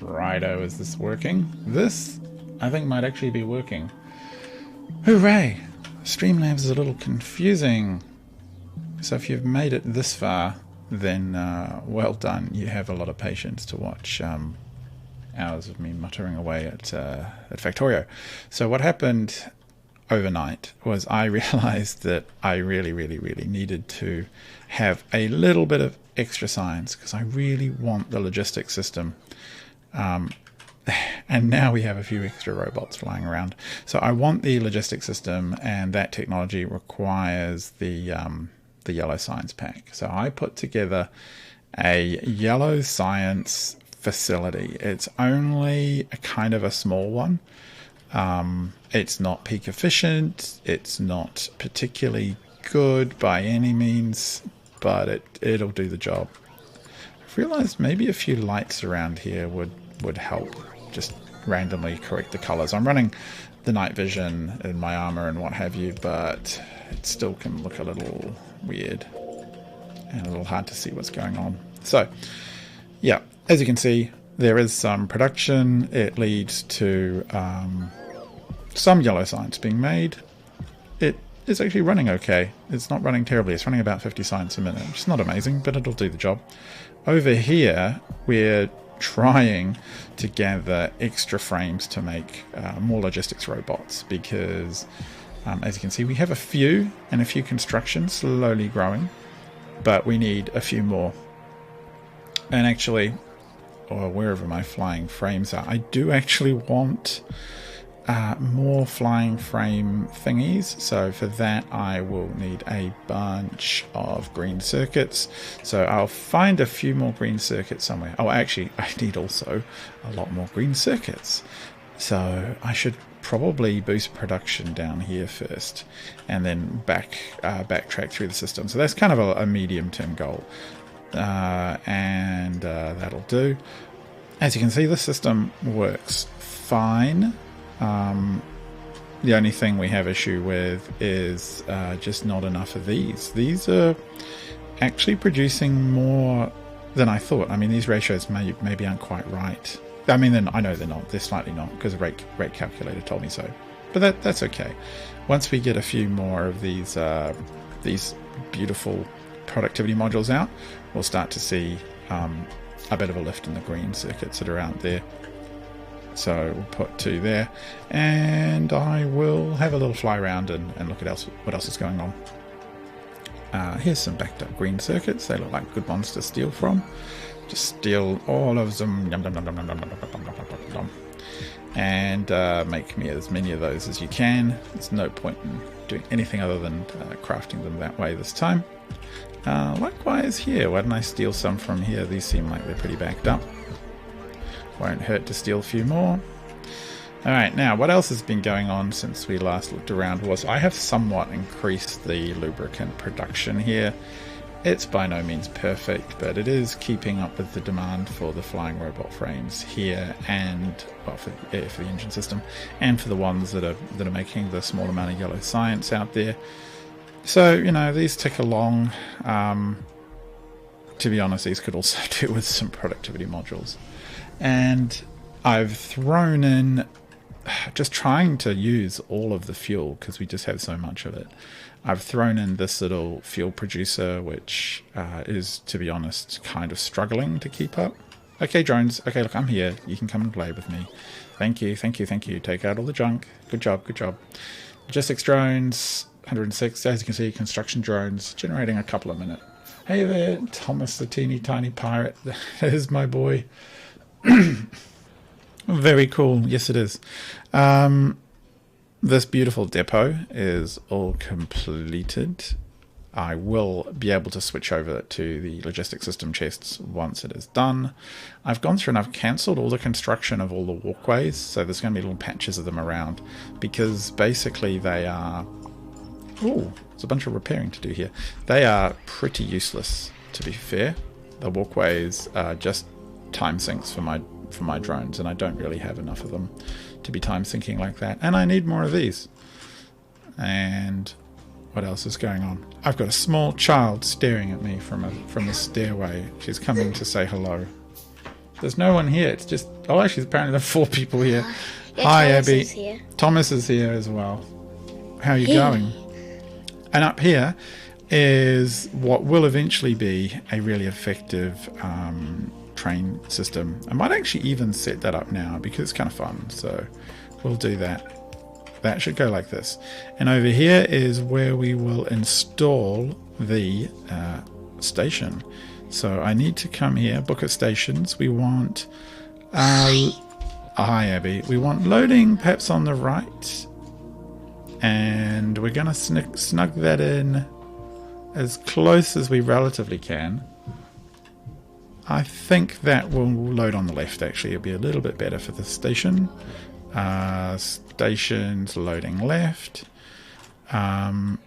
Righto, is this working? This, I think, might actually be working. Hooray! Streamlabs is a little confusing. So if you've made it this far, then well done. You have a lot of patience to watch hours of me muttering away at Factorio. So what happened overnight was I realized that I really needed to have a little bit of extra science because I really want the logistics system. And now we have a few extra robots flying around. So I want the logistics system, and that technology requires the yellow science pack. So I put together a yellow science facility. It's only a kind of a small one. It's not peak efficient. It's not particularly good by any means, but it'll do the job. I've realized maybe a few lights around here would help. Just randomly correct the colors. I'm running the night vision in my armor and what have you, but it still can look a little weird and a little hard to see what's going on. So yeah, as you can see, there is some production. It leads to some yellow science being made. It is actually running okay. It's not running terribly. It's running about 50 science a minute, which is not amazing, but it'll do the job. Over here, we're trying to gather extra frames to make more logistics robots because, as you can see, we have a few constructions slowly growing, but we need a few more. And actually, or wherever my flying frames are, I do actually want more flying frame thingies. So for that I will need a bunch of green circuits. So I'll find a few more green circuits somewhere. Oh, actually I need also a lot more green circuits. So I should probably boost production down here first and then backtrack through the system. So that's kind of a medium-term goal. And that'll do. As you can see, the system works fine. The only thing we have issue with is just not enough of these. These are actually producing more than I thought. I mean, these ratios maybe aren't quite right. I mean, I know they're not. They're slightly not because the rate calculator told me so. But that's okay. Once we get a few more of these beautiful productivity modules out, we'll start to see a bit of a lift in the green circuits that are out there. So we'll put 2 there, and I will have a little fly around and look at what else is going on. Here's some backed up green circuits. They look like good ones to steal from. Just steal all of them, and make me as many of those as you can. There's no point in doing anything other than crafting them that way this time. Likewise here, why don't I steal some from here? These seem like they're pretty backed up. Won't hurt to steal a few more. Alright, now what else has been going on since we last looked around was I have somewhat increased the lubricant production here. It's by no means perfect, but it is keeping up with the demand for the flying robot frames here, and well, for the engine system, and for the ones that are making the small amount of yellow science out there. So, you know, these tick along. To be honest, these could also do with some productivity modules. And I've thrown in, just trying to use all of the fuel because we just have so much of it. I've thrown in this little fuel producer, which is, to be honest, kind of struggling to keep up. Okay, drones. Okay, look, I'm here. You can come and play with me. Thank you. Take out all the junk. Good job. Logistics drones, 106. As you can see, construction drones, generating a couple a minute. Hey there, Thomas the teeny tiny pirate. There's my boy. Very cool. Yes, it is. This beautiful depot is all completed. I will be able to switch over to the logistics system chests once it is done. I've gone through and I've cancelled all the construction of all the walkways, so there's going to be little patches of them around, because basically they are... Ooh, there's a bunch of repairing to do here. They are pretty useless, to be fair. The walkways are just time sinks for my drones, and I don't really have enough of them to be time syncing like that, and I need more of these. And what else is going on? I've got a small child staring at me from the stairway. She's coming to say hello. There's no one here. It's just... Oh, actually, apparently there are 4 people here. Yeah, Hi, Thomas Abby. is here. Thomas is here as well. How are you going? And up here is what will eventually be a really effective train system. I might actually even set that up now because it's kind of fun. So we'll do that. That should go like this. And over here is where we will install the station. So I need to come here, book at stations. We want... hi, Abby. We want loading perhaps on the right. And we're going to snug that in as close as we relatively can. I think that will load on the left, actually. It'll be a little bit better for the station. Stations loading left. And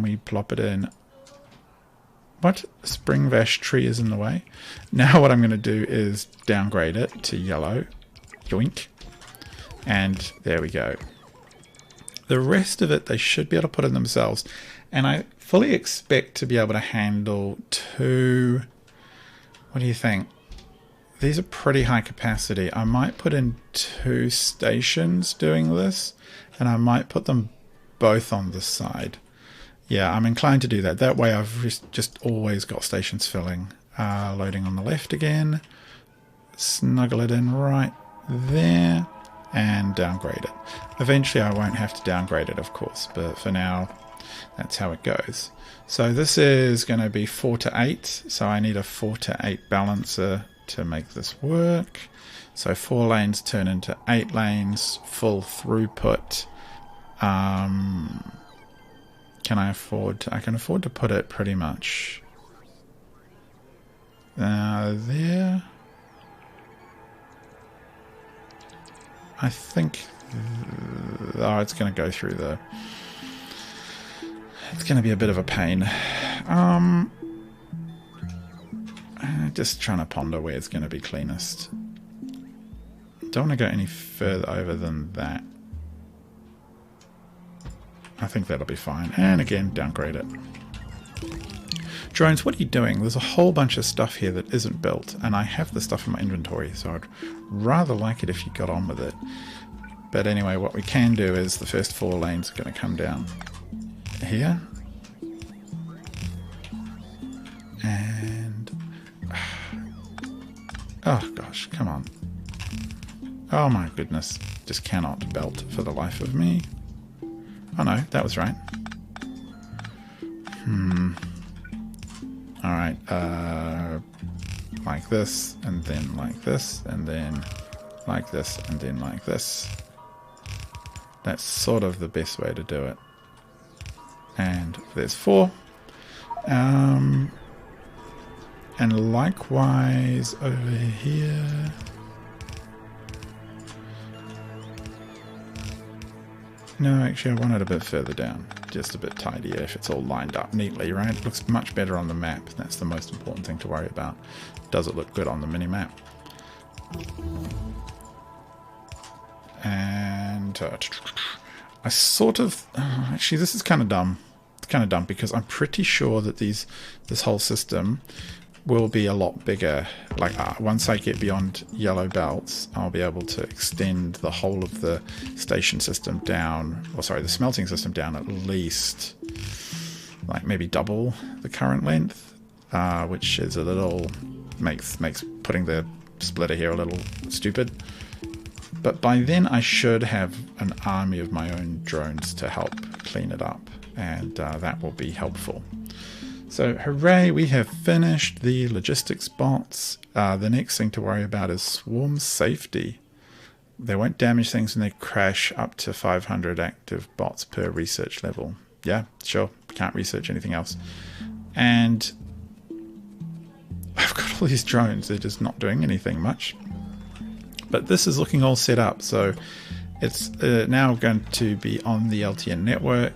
we plop it in. What? Spring Vash tree is in the way. Now what I'm going to do is downgrade it to yellow. Yoink. And there we go. The rest of it they should be able to put in themselves. And I fully expect to be able to handle 2... What do you think? These are pretty high capacity. I might put in 2 stations doing this. And I might put them both on the side. Yeah, I'm inclined to do that. That way I've just always got stations filling. Loading on the left again. Snuggle it in right there. And downgrade it. Eventually I won't have to downgrade it, of course, but for now that's how it goes. So this is going to be 4 to 8, so I need a 4 to 8 balancer to make this work. So 4 lanes turn into 8 lanes, full throughput. Can I afford to, I can afford to put it pretty much there. I think it's going to go through the... It's going to be a bit of a pain. Just trying to ponder where it's going to be cleanest. Don't want to go any further over than that. I think that'll be fine. And again, downgrade it. Drones, what are you doing? There's a whole bunch of stuff here that isn't built, and I have the stuff in my inventory, so I'd rather like it if you got on with it. But anyway, what we can do is the first 4 lanes are going to come down here. And... oh gosh, come on. Oh my goodness. Just cannot belt for the life of me. Oh no, that was right. Alright, like this, and then like this, and then like this, and then like this. That's sort of the best way to do it. And there's 4. And likewise over here. No, actually I want it a bit further down. Just a bit tidier if it's all lined up neatly, right? It looks much better on the map. That's the most important thing to worry about. Does it look good on the mini-map? And I sort of... actually, this is kind of dumb. It's kind of dumb because I'm pretty sure that this whole system will be a lot bigger. Like once I get beyond yellow belts, I'll be able to extend the whole of the station system down, or sorry, the smelting system down at least like maybe double the current length, which is a little makes putting the splitter here a little stupid. But by then I should have an army of my own drones to help clean it up, and that will be helpful. So hooray, we have finished the logistics bots. The next thing to worry about is swarm safety. They won't damage things when they crash up to 500 active bots per research level. Yeah, sure, can't research anything else. And I've got all these drones, they're just not doing anything much. But this is looking all set up, so it's now going to be on the LTN network.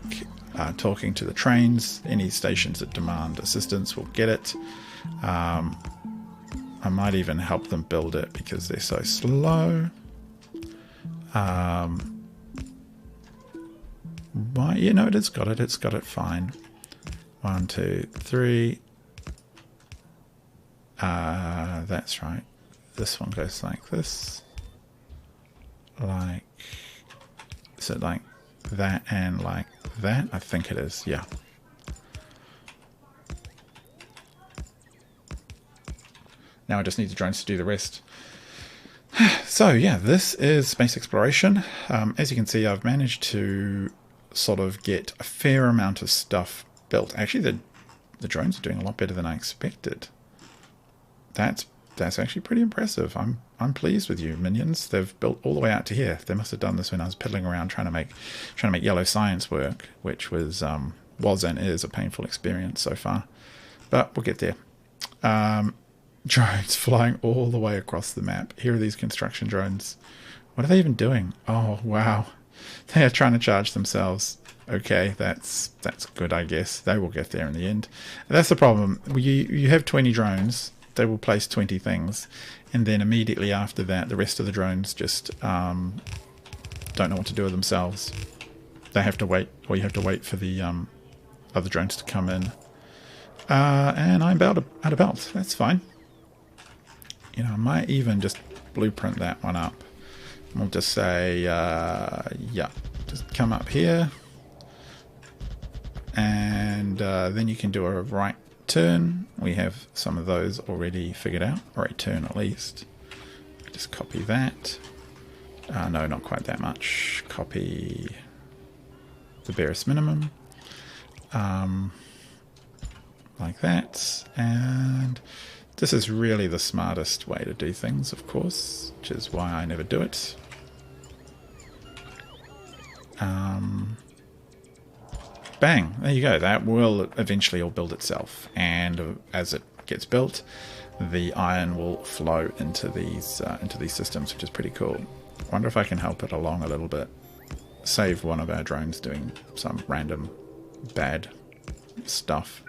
Talking to the trains. Any stations that demand assistance will get it. I might even help them build it because they're so slow. Why? You know, it's got it fine. 1, 2, 3. That's right. This one goes like this. Like, is it like that and like that? I think it is, yeah. Now I just need the drones to do the rest. So yeah, this is space exploration. As you can see, I've managed to sort of get a fair amount of stuff built. Actually, the drones are doing a lot better than I expected. That's actually pretty impressive. I'm pleased with you, minions. They've built all the way out to here. They must have done this when I was piddling around trying to make yellow science work, which was and is a painful experience so far. But we'll get there. Drones flying all the way across the map. Here are these construction drones. What are they even doing? Oh wow, they are trying to charge themselves. Okay, that's good, I guess. They will get there in the end. That's the problem. You have 20 drones. They will place 20 things, and then immediately after that, the rest of the drones just don't know what to do with themselves. They have to wait, or you have to wait for the other drones to come in. And I'm out of belt. That's fine. You know, I might even just blueprint that one up. We'll just say, yeah, just come up here. And then you can do a right turn. We have some of those already figured out, or a turn at least. Just copy that. No, not quite that much. Copy the barest minimum. Like that. And this is really the smartest way to do things, of course, which is why I never do it. Bang, there you go. That will eventually all build itself, and as it gets built, the iron will flow into these systems, which is pretty cool. Wonder if I can help it along a little bit. Save one of our drones doing some random bad stuff.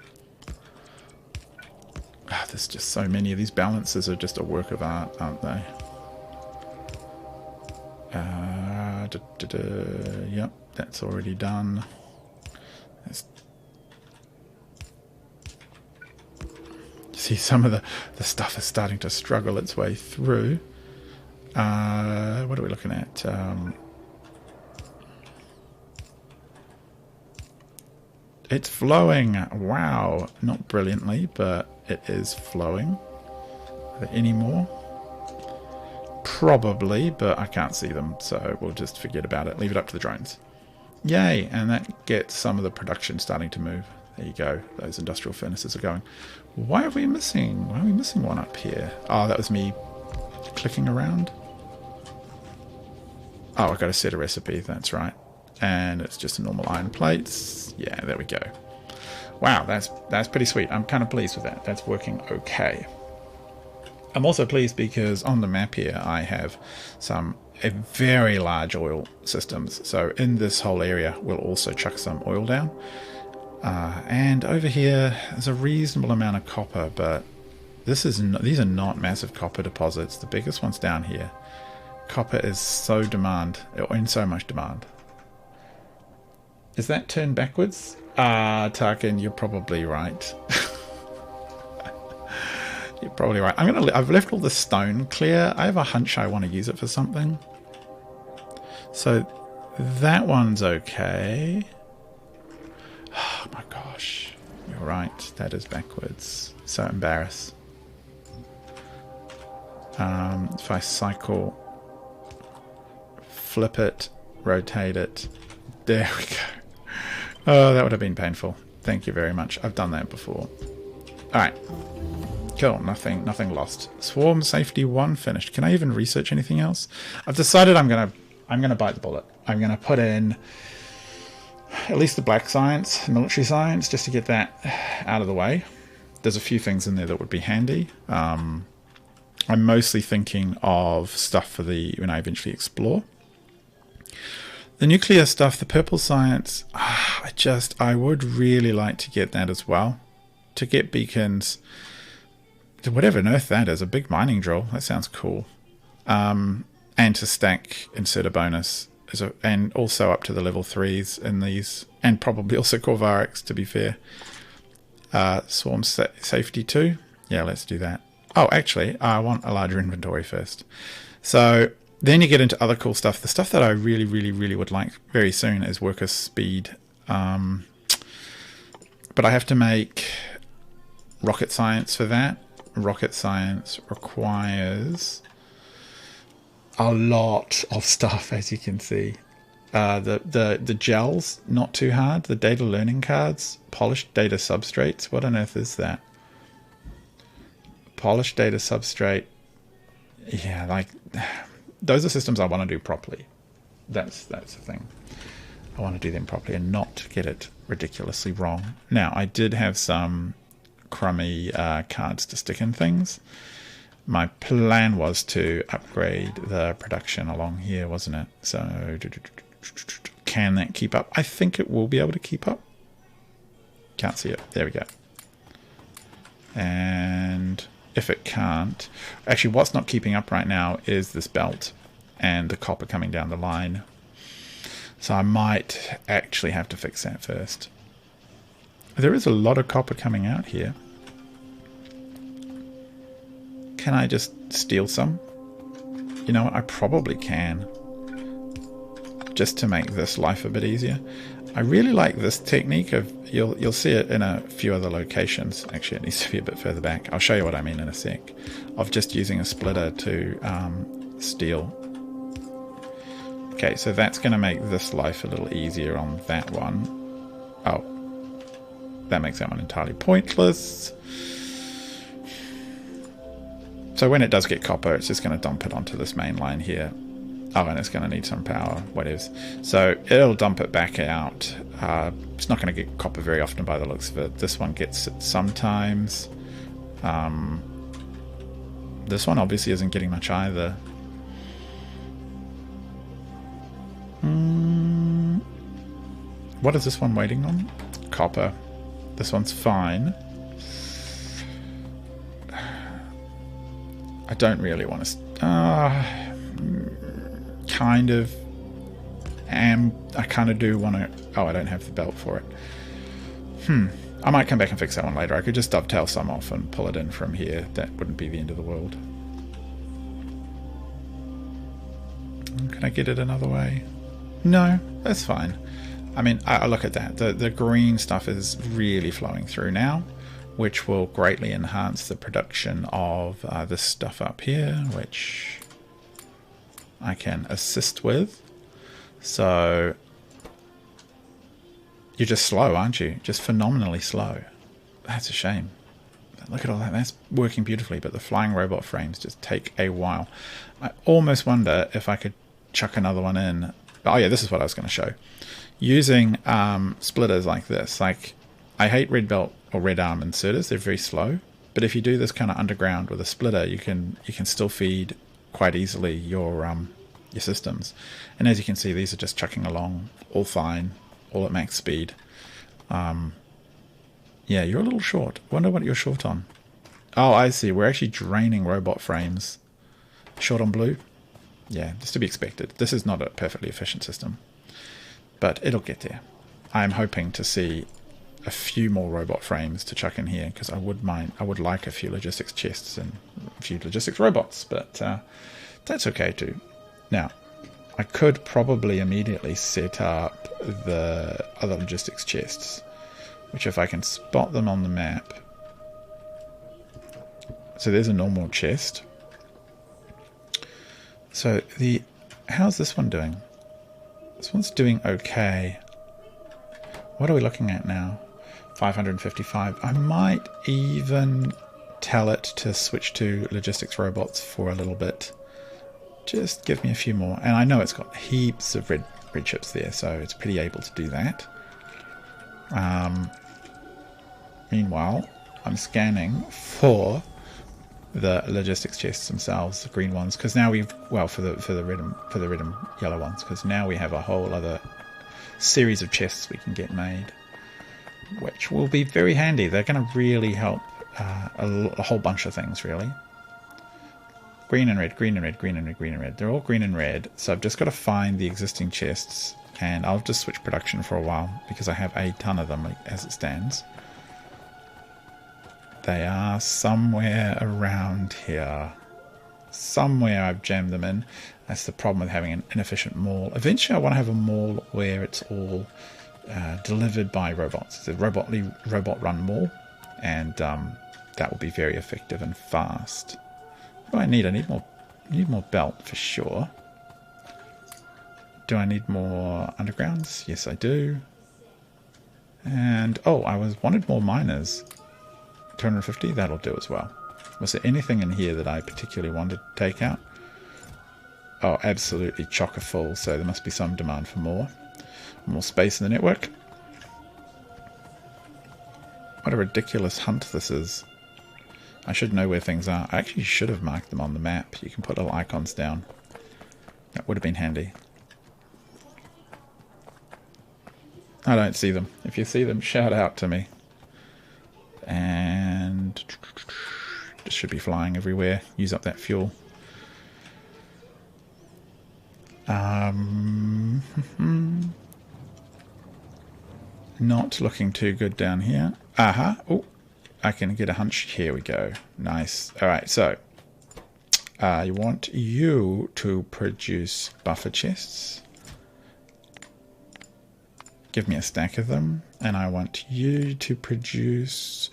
There's just so many of these balances are just a work of art, aren't they? Yep, that's already done. See, some of the stuff is starting to struggle its way through. What are we looking at? It's flowing. Wow, not brilliantly, but it is flowing. Are there any more? Probably, but I can't see them, so we'll just forget about it. Leave it up to the drones. Yay, and that gets some of the production starting to move. There you go. Those industrial furnaces are going. Why are we missing? Why are we missing one up here? Oh, that was me clicking around. Oh, I've got to set a recipe. That's right. And it's just a normal iron plates. Yeah, there we go. Wow, that's pretty sweet. I'm kind of pleased with that. That's working okay. I'm also pleased because on the map here I have some very large oil systems. So in this whole area we'll also chuck some oil down. And over here there's a reasonable amount of copper, but these are not massive copper deposits. The biggest one's down here. Copper is so in so much demand. Is that turned backwards? Tarkin, you're probably right. You're probably right. I've left all the stone clear. I have a hunch I want to use it for something. So that one's okay. Oh my gosh. You're right. That is backwards. So embarrassed. If I cycle, flip it, rotate it. There we go. Oh, that would have been painful. Thank you very much. I've done that before. Alright. Cool. Nothing lost. Swarm safety 1 finished. Can I even research anything else? I've decided I'm gonna bite the bullet. I'm gonna put in at least the black science, military science, just to get that out of the way. There's a few things in there that would be handy. I'm mostly thinking of stuff for when I eventually explore. The nuclear stuff, the purple science, I would really like to get that as well. To get beacons, whatever on earth that is, a big mining drill, that sounds cool. And to stack inserter bonus, and also up to the level 3s in these, and probably also Corvarix, to be fair. Swarm safety 2, yeah, let's do that. Oh, actually, I want a larger inventory first. So then you get into other cool stuff. The stuff that I really, really, really would like very soon is worker speed. But I have to make rocket science for that. Rocket science requires a lot of stuff, as you can see. The gels, not too hard. The data learning cards, polished data substrates. What on earth is that? Polished data substrate. Yeah, like those are systems I want to do properly. That's the thing. I want to do them properly and not get it ridiculously wrong. Now, I did have some crummy cards to stick in things. My plan was to upgrade the production along here, wasn't it? So, can that keep up? I think it will be able to keep up. Can't see it. There we go. And if it can't... Actually, what's not keeping up right now is this belt and the copper coming down the line. So I might actually have to fix that first. There is a lot of copper coming out here. Can I just steal some? You know what? I probably can. Just to make this life a bit easier. I really like this technique of... You'll see it in a few other locations. Actually, it needs to be a bit further back. I'll show you what I mean in a sec. Of just using a splitter to steal. Okay, so that's going to make this life a little easier on that one. Oh. That makes that one entirely pointless. So when it does get copper, it's just going to dump it onto this main line here. Oh, and it's going to need some power, whatever. So it'll dump it back out. It's not going to get copper very often by the looks of it. This one gets it sometimes. This one obviously isn't getting much either. What is this one waiting on? Copper. This one's fine. I don't really want to... kind of I kind of do want to... Oh, I don't have the belt for it. I might come back and fix that one later. I could just dovetail some off and pull it in from here. That wouldn't be the end of the world. Can I get it another way? No, that's fine. I mean, I look at that. The green stuff is really flowing through now, which will greatly enhance the production of this stuff up here, which I can assist with. So you're just slow, aren't you? Just phenomenally slow. That's a shame. Look at all that. That's working beautifully, but the flying robot frames just take a while. I almost wonder if I could chuck another one in. Oh yeah, this is what I was going to show. Using splitters like this. Like, I hate red belt or red arm inserters. They're very slow. But if you do this kind of underground with a splitter, you can still feed quite easily your systems. And as you can see, these are just chucking along, all fine, all at max speed. Yeah, you're a little short. Wonder what you're short on. Oh, I see. We're actually draining robot frames. Short on blue? Yeah, just to be expected. This is not a perfectly efficient system, but it'll get there. I'm hoping to see a few more robot frames to chuck in here, because I would like a few logistics chests and a few logistics robots, but that's okay too. Now, I could probably immediately set up the other logistics chests, which if I can spot them on the map. So there's a normal chest. So how's this one doing? This one's doing okay. What are we looking at now? 555. I might even tell it to switch to logistics robots for a little bit. Just give me a few more. And I know it's got heaps of red chips there, so it's pretty able to do that. Meanwhile, I'm scanning for the logistics chests themselves, the green ones, because now we've, well, for the red and yellow ones, because now we have a whole other series of chests we can get made, which will be very handy. They're going to really help a whole bunch of things, really. Green and red, green and red, green and red, green and red. They're all green and red, so I've just got to find the existing chests, and I'll just switch production for a while, because I have a ton of them as it stands. They are somewhere around here. Somewhere I've jammed them in. That's the problem with having an inefficient mall. Eventually I want to have a mall where it's all delivered by robots. It's a robot run mall, and that will be very effective and fast. What do I need? I need more belt for sure. Do I need more undergrounds? Yes, I do. And oh, wanted more miners. 250, that'll do as well. Was there anything in here that I particularly wanted to take out? Oh, absolutely chocker full, so there must be some demand for more space in the network. What a ridiculous hunt this is. I should know where things are. I actually should have marked them on the map. You can put little icons down. That would have been handy. I don't see them. If you see them, shout out to me. And just should be flying everywhere. Use up that fuel. Not looking too good down here. Aha. Oh, I can get a hunch. Here we go. Nice. All right, so I want you to produce buffer chests. Give me a stack of them. And I want you to produce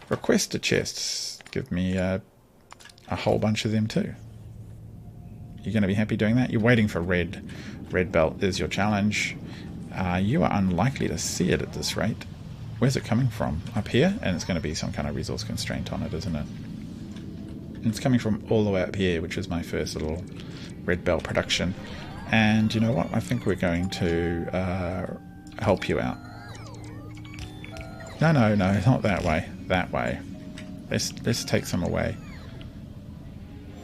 requester chests. Give me a whole bunch of them too. You're going to be happy doing that? You're waiting for red. Red belt is your challenge. You are unlikely to see it at this rate. Where's it coming from? Up here? And it's going to be some kind of resource constraint on it, isn't it? And it's coming from all the way up here, which is my first little red belt production. And you know what? I think we're going to help you out. No, not that way. That way. Let's take some away.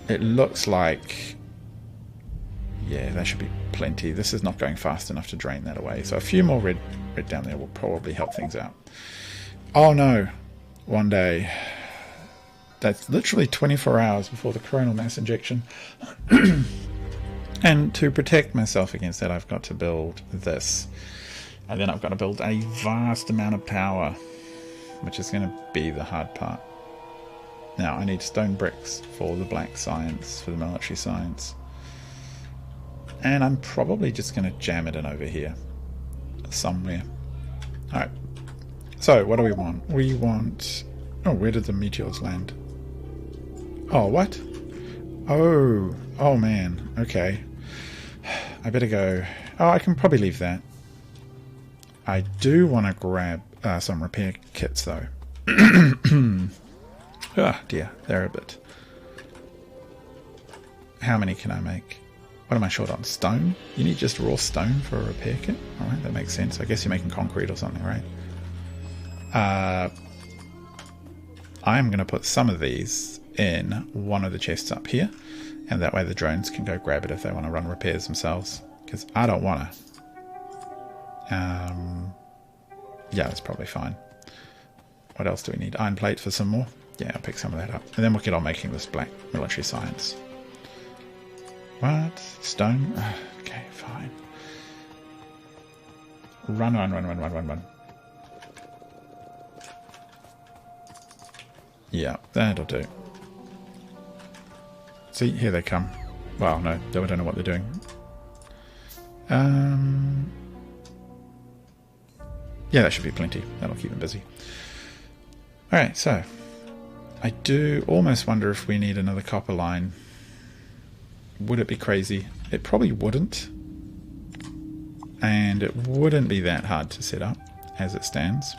It looks like... yeah, that should be plenty. This is not going fast enough to drain that away. So a few more red down there will probably help things out. Oh no. One day. That's literally 24 hours before the coronal mass injection. And to protect myself against that, I've got to build this. And then I've got to build a vast amount of power, which is going to be the hard part. Now, I need stone bricks for the black science, for the military science. And I'm probably just going to jam it in over here somewhere. Alright. So, what do we want? We want... oh, where did the meteors land? Oh, what? Oh man. Okay. I better go... oh, I can probably leave that. I do want to grab some repair kits, though. Oh, dear. They're a bit... how many can I make? What am I short on? Stone? You need just raw stone for a repair kit? Alright, that makes sense. I guess you're making concrete or something, right? I'm going to put some of these in one of the chests up here, and that way the drones can go grab it if they want to run repairs themselves, because I don't want to. Yeah, that's probably fine. What else do we need? Iron plate for some more? Yeah, I'll pick some of that up. And then we'll get on making this black military science. What? Stone? Okay, fine. Run. Yeah, that'll do. See, here they come. Well, no, I don't know what they're doing. Yeah, that should be plenty. That'll keep them busy. Alright, so I do almost wonder if we need another copper line. Would it be crazy? It probably wouldn't. And it wouldn't be that hard to set up as it stands.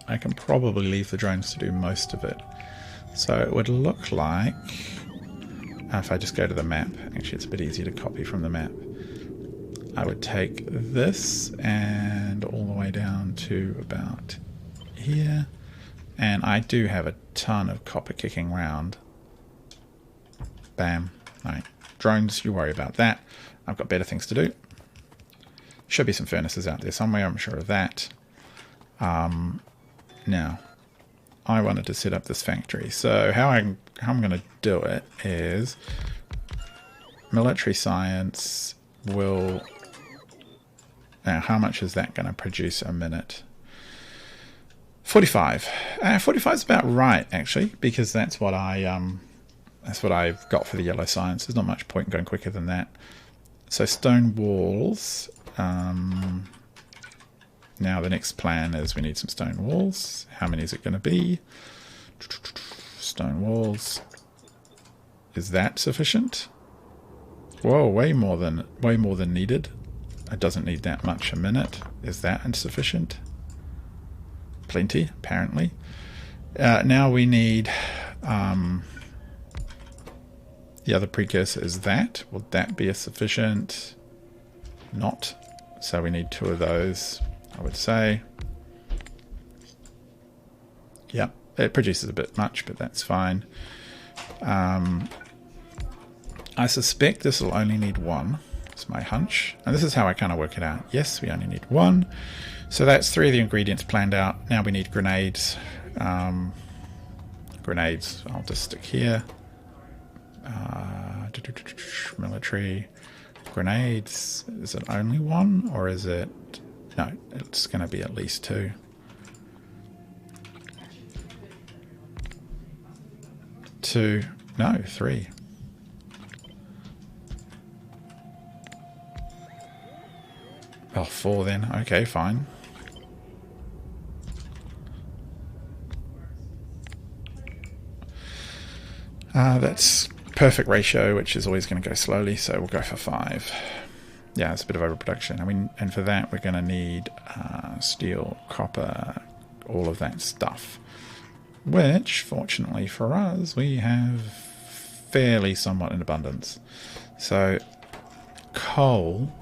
I can probably leave the drones to do most of it. So it would look like, if I just go to the map, actually it's a bit easier to copy from the map. I would take this and all the way down to about here. And I do have a ton of copper kicking round. Bam. Alright, drones, you worry about that. I've got better things to do. Should be some furnaces out there somewhere, I'm sure of that. Now, I wanted to set up this factory. So how I'm going to do it is military science will... now, how much is that going to produce a minute? 45. 45 is about right, actually, because that's what I've got for the yellow science. There's not much point in going quicker than that. So stone walls. Now the next plan is we need some stone walls. How many is it going to be? Stone walls. Is that sufficient? Whoa, way more than needed. It doesn't need that much a minute. Is that insufficient? Plenty, apparently. Now we need the other precursor is that. Would that be a sufficient? Not. So we need 2 of those, I would say. Yep, it produces a bit much, but that's fine. I suspect this will only need 1. That's my hunch. And this is how I kind of work it out. Yes, we only need 1. So that's 3 of the ingredients planned out. Now we need grenades. Grenades, I'll just stick here. Military grenades. Is it only 1 or is it... No, it's going to be at least 2. 2. No, 3. Oh, 4 then. Okay, fine. That's perfect ratio, which is always going to go slowly, so we'll go for 5. Yeah, it's a bit of overproduction. I mean, and for that we're going to need steel, copper, all of that stuff. Which, fortunately for us, we have fairly somewhat in abundance. So, coal.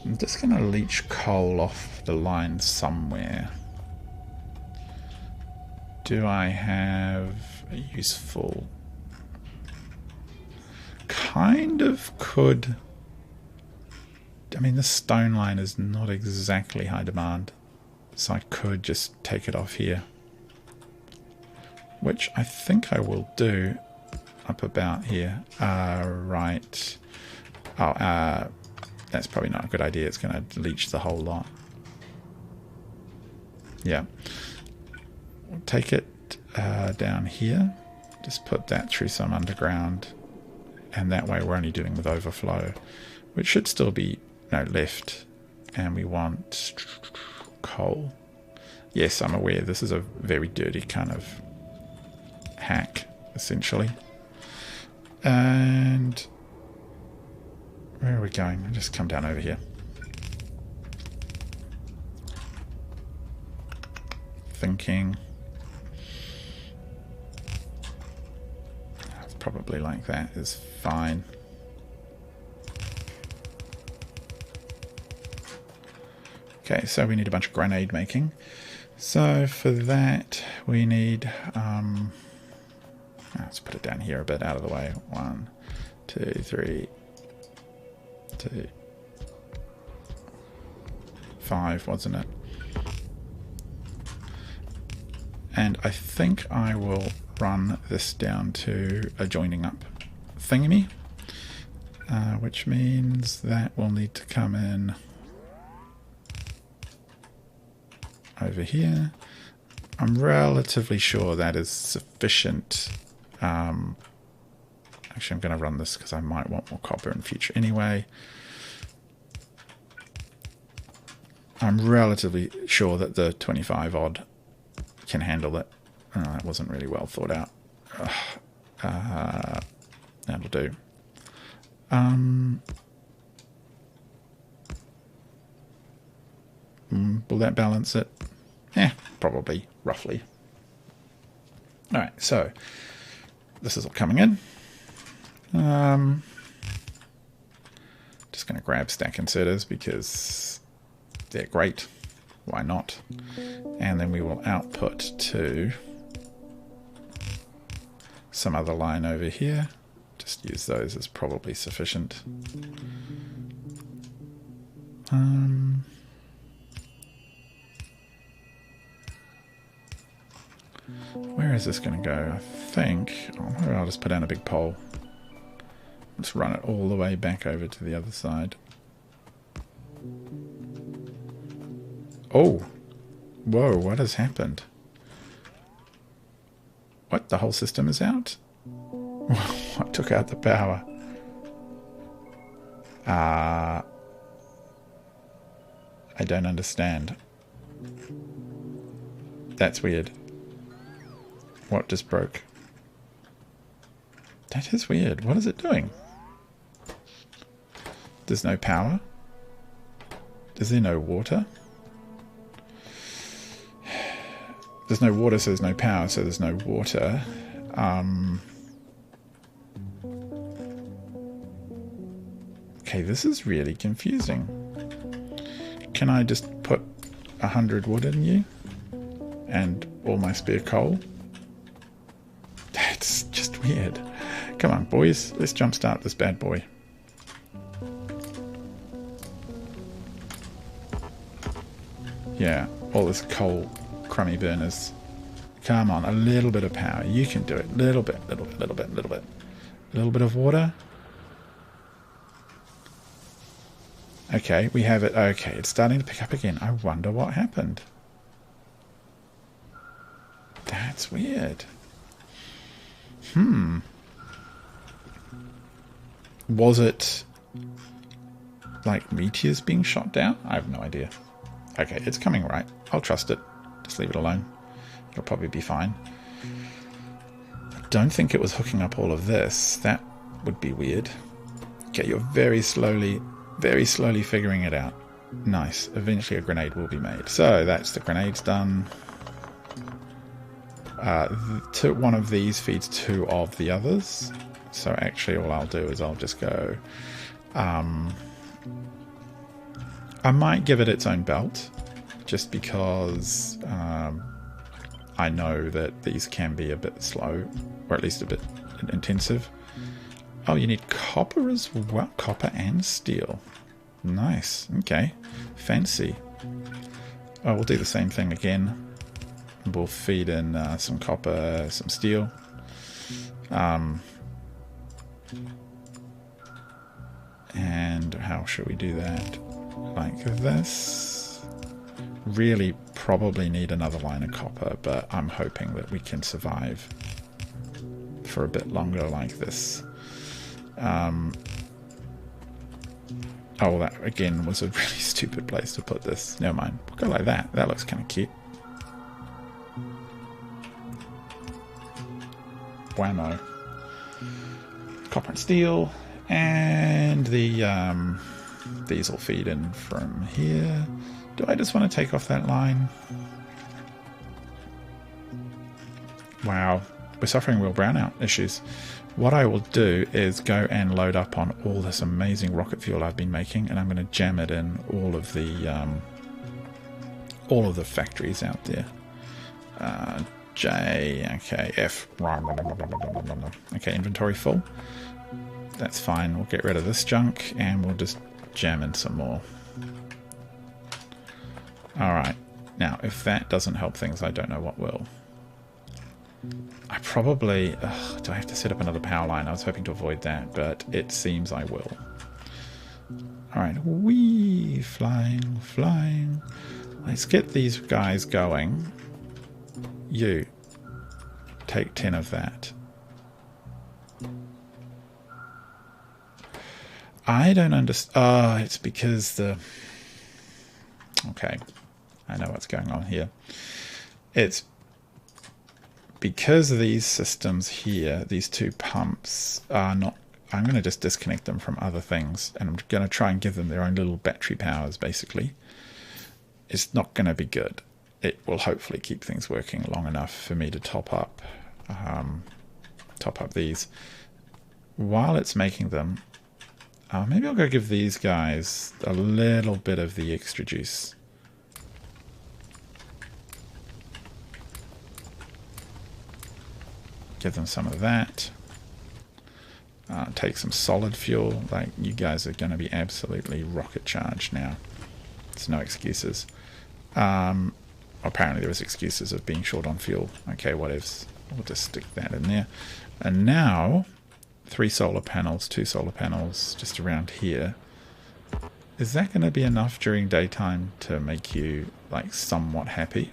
I'm just going to leach coal off the line somewhere. Do I have a useful... Kind of could... I mean, this stone line is not exactly high demand, so I could just take it off here. Which I think I will do up about here. Right. Oh, that's probably not a good idea. It's going to leach the whole lot. Yeah. We'll take it down here. Just put that through some underground. And that way we're only dealing with overflow, which should still be left. And we want coal. Yes, I'm aware this is a very dirty kind of hack, essentially. And where are we going? I'll just come down over here. Thinking. Probably like that is fine. Okay, so we need a bunch of grenade making. So for that we need let's put it down here a bit out of the way. 1, 2, 3, 2, 5, wasn't it? And I think I will run this down to a joining up thingy, which means that we'll need to come in over here. I'm relatively sure that is sufficient. Actually, I'm going to run this because I might want more copper in future anyway. I'm relatively sure that the 25 odd can handle it. That wasn't really well thought out. That'll do. Will that balance it? Yeah, probably, roughly. Alright, so this is all coming in. Just going to grab stack inserters because they're great. Why not? And then we will output to some other line over here. Just use those as probably sufficient. Where is this going to go? I think I'll just put down a big pole. Let's run it all the way back over to the other side. Oh, Whoa, what has happened? What, the whole system is out? What took out the power? I don't understand. That's weird. What just broke? That is weird. What is it doing? There's no power? Is there no water? There's no water, so there's no power, so there's no water. Okay, this is really confusing. Can I just put 100 wood in you? And all my spare coal? That's just weird. Come on, boys. Let's jumpstart this bad boy. Yeah, all this coal crummy burners. Come on, a little bit of power. You can do it. Little bit, little bit, little bit, little bit. A little bit of water. Okay, we have it. Okay, it's starting to pick up again. I wonder what happened. That's weird. Was it like meteors being shot down? I have no idea. Okay, it's coming right. I'll trust it. Just leave it alone. It'll probably be fine. I don't think it was hooking up all of this. That would be weird. Okay, you're very slowly figuring it out. Nice. Eventually a grenade will be made. So that's the grenades done. One of these feeds two of the others. So actually all I'll do is I'll just go... I might give it its own belt, just because I know that these can be a bit slow, or at least a bit intensive. Oh, you need copper as well? Copper and steel. Nice. Okay. Fancy. Oh, we'll do the same thing again. We'll feed in some copper, some steel. And how should we do that? Like this. Really probably need another line of copper, but I'm hoping that we can survive for a bit longer like this. Oh, that again was a really stupid place to put this. Never mind. We'll go like that. That looks kind of cute. Whammo. Copper and steel. And the these will feed in from here. Do I just want to take off that line? Wow. We're suffering real brownout issues. What I will do is go and load up on all this amazing rocket fuel I've been making, and I'm going to jam it in all of the factories out there. J, okay, F, okay, inventory full. That's fine. We'll get rid of this junk and we'll just jam in some more. Alright, now if that doesn't help things, I don't know what will. I probably... do I have to set up another power line? I was hoping to avoid that, but it seems I will. Alright, wee, flying, flying. Let's get these guys going. You, take 10 of that. I don't understand. Oh, it's because the... Okay, I know what's going on here. It's because these systems here, these two pumps are not... I'm going to just disconnect them from other things, and I'm going to try and give them their own little battery powers, basically. It's not going to be good. It will hopefully keep things working long enough for me to top up these. While it's making them, maybe I'll go give these guys a little bit of the extra juice. Give them some of that. Take some solid fuel. Like, you guys are going to be absolutely rocket charged now. There's no excuses. Apparently there was excuses of being short on fuel. Okay, whatevs. We'll just stick that in there. And now, 3 solar panels, 2 solar panels just around here. Is that going to be enough during daytime to make you like somewhat happy.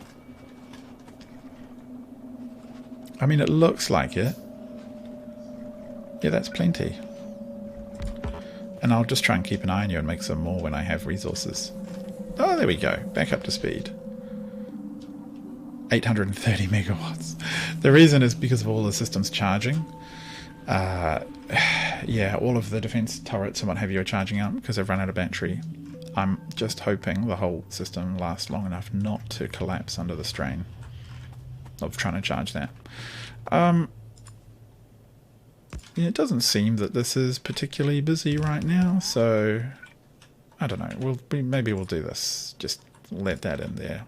I mean, it looks like it. Yeah, that's plenty. And I'll just try and keep an eye on you and make some more when I have resources. Oh, there we go. Back up to speed. 830 megawatts. The reason is because of all the systems charging. Yeah, all of the defense turrets and what have you are charging up because they've run out of battery. I'm just hoping the whole system lasts long enough not to collapse under the strain of trying to charge that. Yeah, it doesn't seem that this is particularly busy right now, so I don't know. Maybe we'll do this. Just let that in there,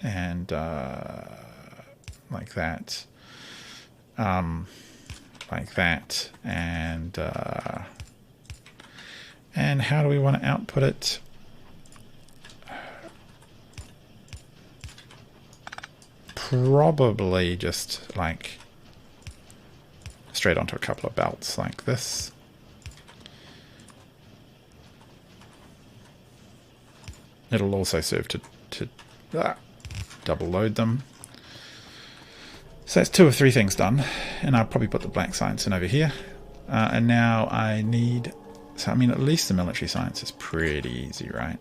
and like that, and how do we want to output it? Probably just like straight onto a couple of belts like this. It'll also serve to double load them. So that's 2 of 3 things done, and I'll probably put the black science in over here. And now I need, so I mean at least the military science is pretty easy, right?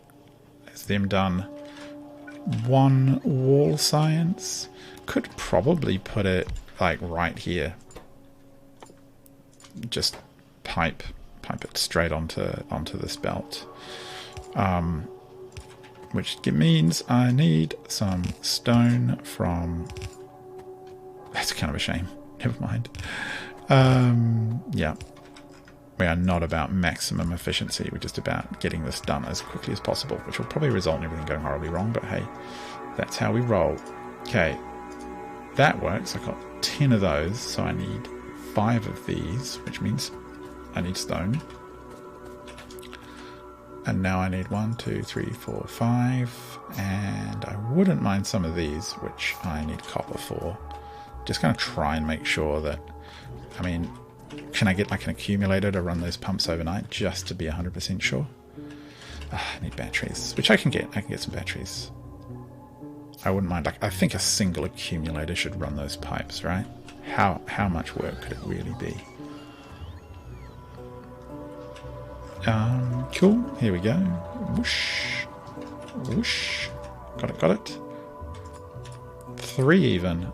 It's them done. 1 wall science. Could probably put it like right here. Just pipe it straight onto this belt. Which means I need some stone from... That's kind of a shame. Never mind. Yeah. We are not about maximum efficiency. We're just about getting this done as quickly as possible, which will probably result in everything going horribly wrong, but hey, that's how we roll. Okay. That works. I've got 10 of those, so I need 5 of these, which means I need stone. And now I need 1, 2, 3, 4, 5, and I wouldn't mind some of these, which I need copper for. Just going to try and make sure that, I mean, can I get like an accumulator to run those pumps overnight just to be 100% sure? I need batteries, which I can get. I can get some batteries. I wouldn't mind, like, I think a single accumulator should run those pipes, right? How much work could it really be? Cool. Here we go. Whoosh. Whoosh. Got it. 3 even.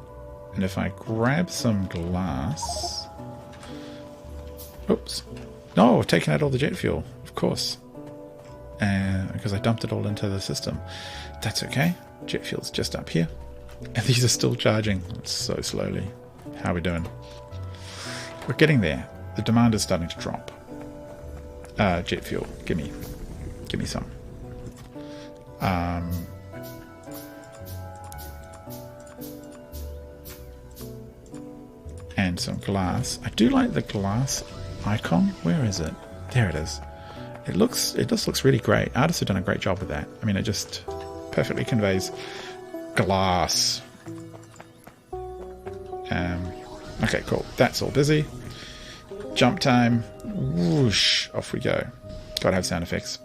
And if I grab some glass... Oops. No, I've taken out all the jet fuel. Of course. Because I dumped it all into the system. That's okay. Jet fuel's just up here. And these are still charging. So slowly. How are we doing? We're getting there. The demand is starting to drop. Jet fuel. Give me some. And some glass. I do like the glass icon. Where is it? There it is. It just looks really great. Artists have done a great job with that. I mean, it just perfectly conveys glass. Okay, cool. That's all busy. Jump time. Whoosh. Off we go. Gotta have sound effects.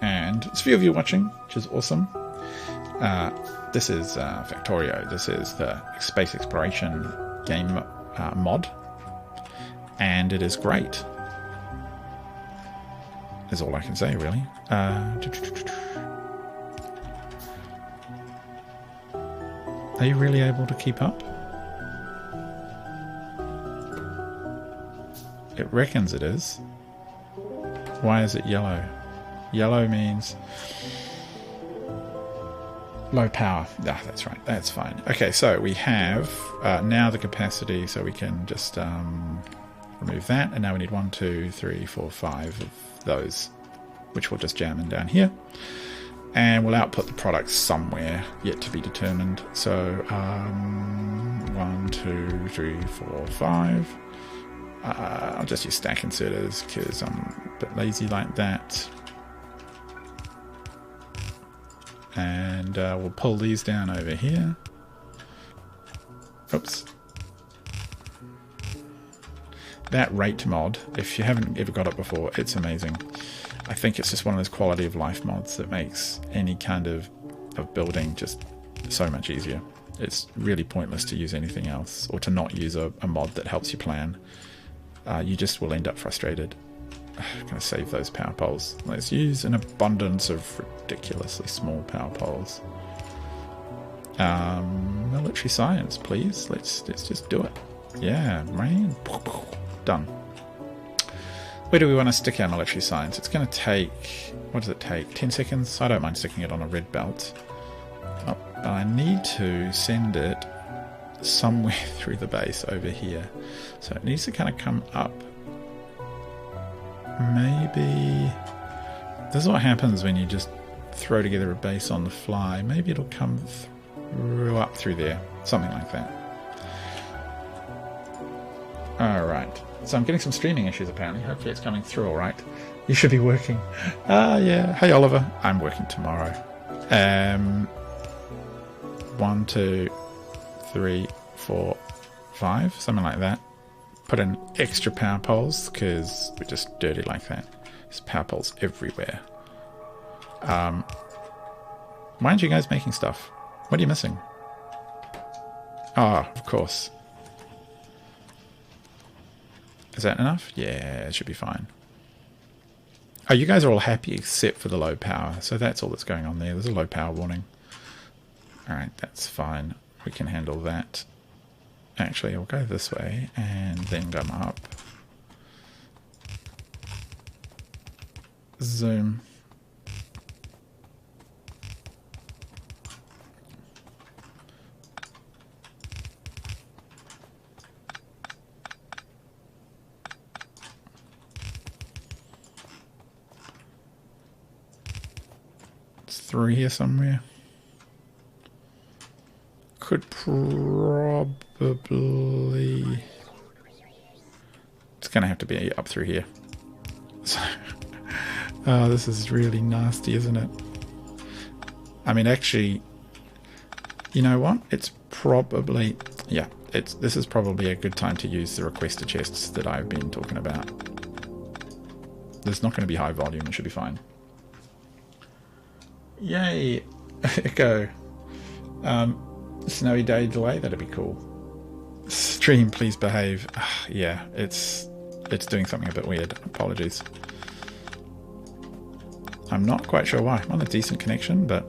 And there's a few of you watching, which is awesome. This is Factorio. This is the space exploration game mod. And it is great. Is all I can say, really. Are you really able to keep up? It reckons it is. Why is it yellow? Yellow means low power. Ah, that's right. That's fine. Okay, so we have now the capacity, so we can just remove that. And now we need 1, 2, 3, 4, 5 of those, which we'll just jam in down here. And we'll output the product somewhere, yet to be determined. So 1, 2, 3, 4, 5. I'll just use stack inserters because I'm a bit lazy like that. And we'll pull these down over here. Oops. That rate mod, if you haven't ever got it before, it's amazing. I think it's just one of those quality of life mods that makes any kind of building just so much easier. It's really pointless to use anything else, or to not use a mod that helps you plan. You just will end up frustrated. I'm going to save those power poles. Let's use an abundance of ridiculously small power poles. Military science, please. Let's just do it. Yeah, rain. Done. Where do we want to stick our military science? It's going to take... What does it take? 10 seconds? I don't mind sticking it on a red belt. Oh, but I need to send it somewhere through the base over here. So it needs to kind of come up. Maybe... This is what happens when you just throw together a base on the fly. Maybe it'll come up through there. Something like that. Alright. So I'm getting some streaming issues apparently. Hopefully it's coming through alright. You should be working. Yeah. Hey Oliver. I'm working tomorrow. 1, 2, 3, 4, 5. Something like that. Put in extra power poles because we're just dirty like that. There's power poles everywhere. Why aren't you guys making stuff? What are you missing? Ah, of course. Is that enough? Yeah, it should be fine. Oh, you guys are all happy except for the low power. So that's all that's going on there. There's a low power warning. Alright, that's fine. We can handle that. Actually, I'll go this way and then come up. Zoom. It's through here somewhere. Could probably... It's going to have to be up through here. So, oh, this is really nasty, isn't it? I mean, actually, you know what? It's probably... Yeah, this is probably a good time to use the requester chests that I've been talking about. There's not going to be high volume. It should be fine. Yay! Echo. Snowy day delay, that'd be cool. Stream, please behave. Yeah, it's doing something a bit weird. Apologies. I'm not quite sure why. I'm on a decent connection, but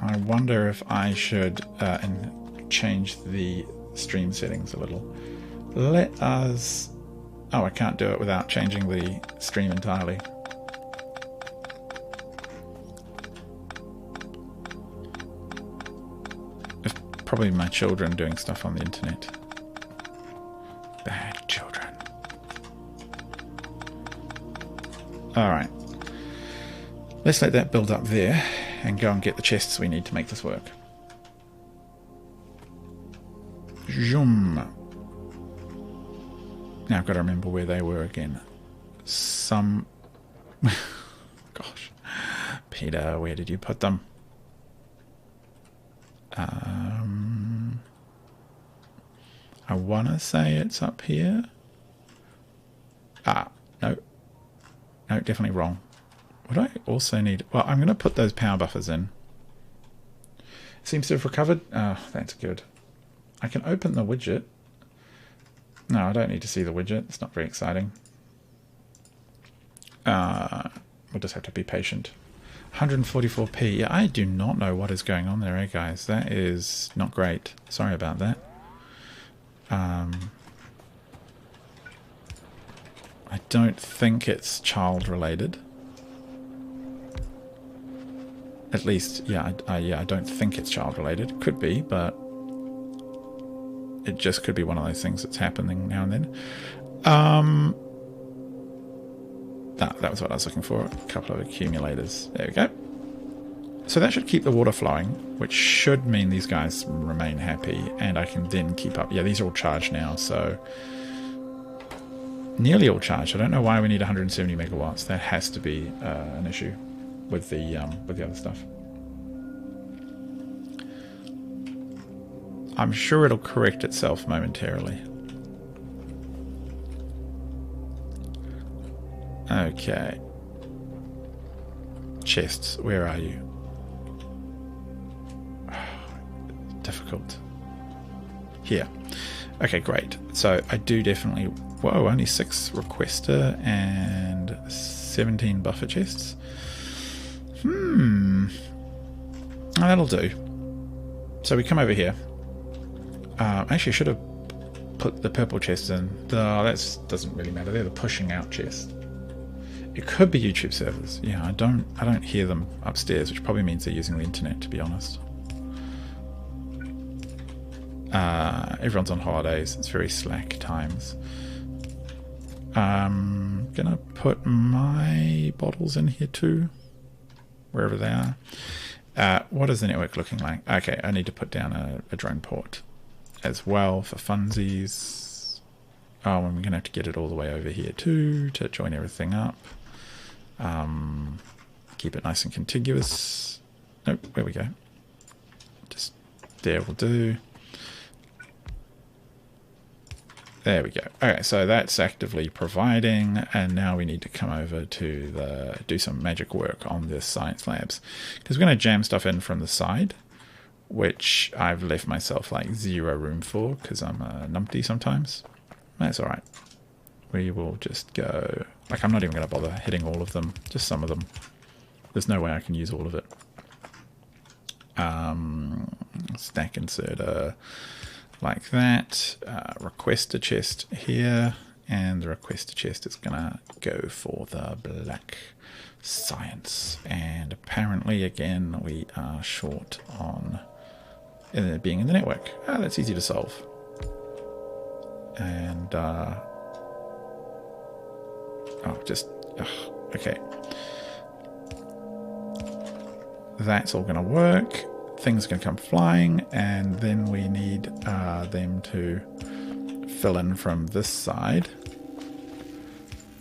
I wonder if I should change the stream settings a little. Let us... Oh, I can't do it without changing the stream entirely. Probably my children doing stuff on the internet. Bad children. Alright. Let's let that build up there and go and get the chests we need to make this work. Zoom. Now I've got to remember where they were again. Gosh. Peter, where did you put them? I want to say it's up here. No. No, definitely wrong. Would I also need... Well, I'm going to put those power buffers in. Seems to have recovered. Oh, that's good. I can open the widget. No, I don't need to see the widget. It's not very exciting. We'll just have to be patient. 144p. Yeah, I do not know what is going on there, guys. That is not great. Sorry about that. I don't think it's child related. At least, yeah, I don't think it's child related. Could be, but it just could be one of those things that's happening now and then. That was what I was looking for. A couple of accumulators. There we go. So that should keep the water flowing, which should mean these guys remain happy, and I can then keep up. Yeah, these are all charged now, so nearly all charged. I don't know why we need 170 megawatts. That has to be an issue with the other stuff. I'm sure it'll correct itself momentarily. Okay. Chests, where are you? Difficult. Here. Okay, great. So I do definitely... Whoa, only 6 requester and 17 buffer chests. That'll do. So we come over here. Actually, I should have put the purple chests in. That doesn't really matter. They're the pushing out chests. It could be YouTube servers. Yeah, I don't hear them upstairs, which probably means they're using the internet, to be honest. Everyone's on holidays. It's very slack times. I'm gonna put my bottles in here too, wherever they are. What is the network looking like? Okay, I need to put down a drone port as well for funsies. Oh, and we're gonna have to get it all the way over here too to join everything up. Keep it nice and contiguous. Nope, there we go. Just there will do. There we go. Okay, so that's actively providing, and now we need to come over to do some magic work on this science labs, because we're going to jam stuff in from the side, which I've left myself like 0 room for because I'm a numpty sometimes. That's all right. We will just go. Like, I'm not even going to bother hitting all of them, just some of them. There's no way I can use all of it. Stack inserter. Like that. Requester chest here, and the requester chest is gonna go for the black science. And apparently, again, we are short on being in the network. That's easy to solve. And okay. That's all gonna work. Things are going to come flying, and then we need them to fill in from this side,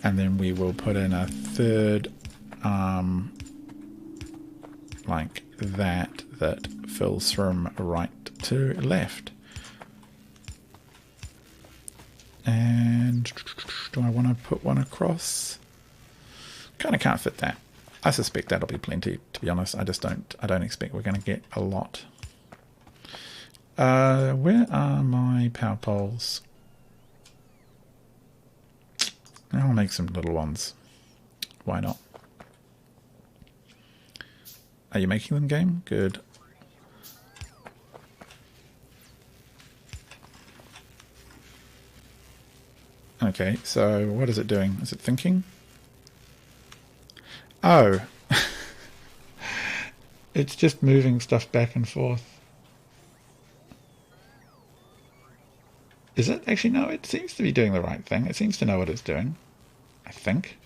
and then we will put in a third like that fills from right to left. And do I want to put one across? Kind of can't fit that. I suspect that'll be plenty, to be honest. I don't expect we're going to get a lot. Where are my power poles? I'll make some little ones. Why not? Are you making them, game? Good. Okay, so what is it doing? Is it thinking? Oh, it's just moving stuff back and forth. Is it? Actually, no, it seems to be doing the right thing. It seems to know what it's doing, I think.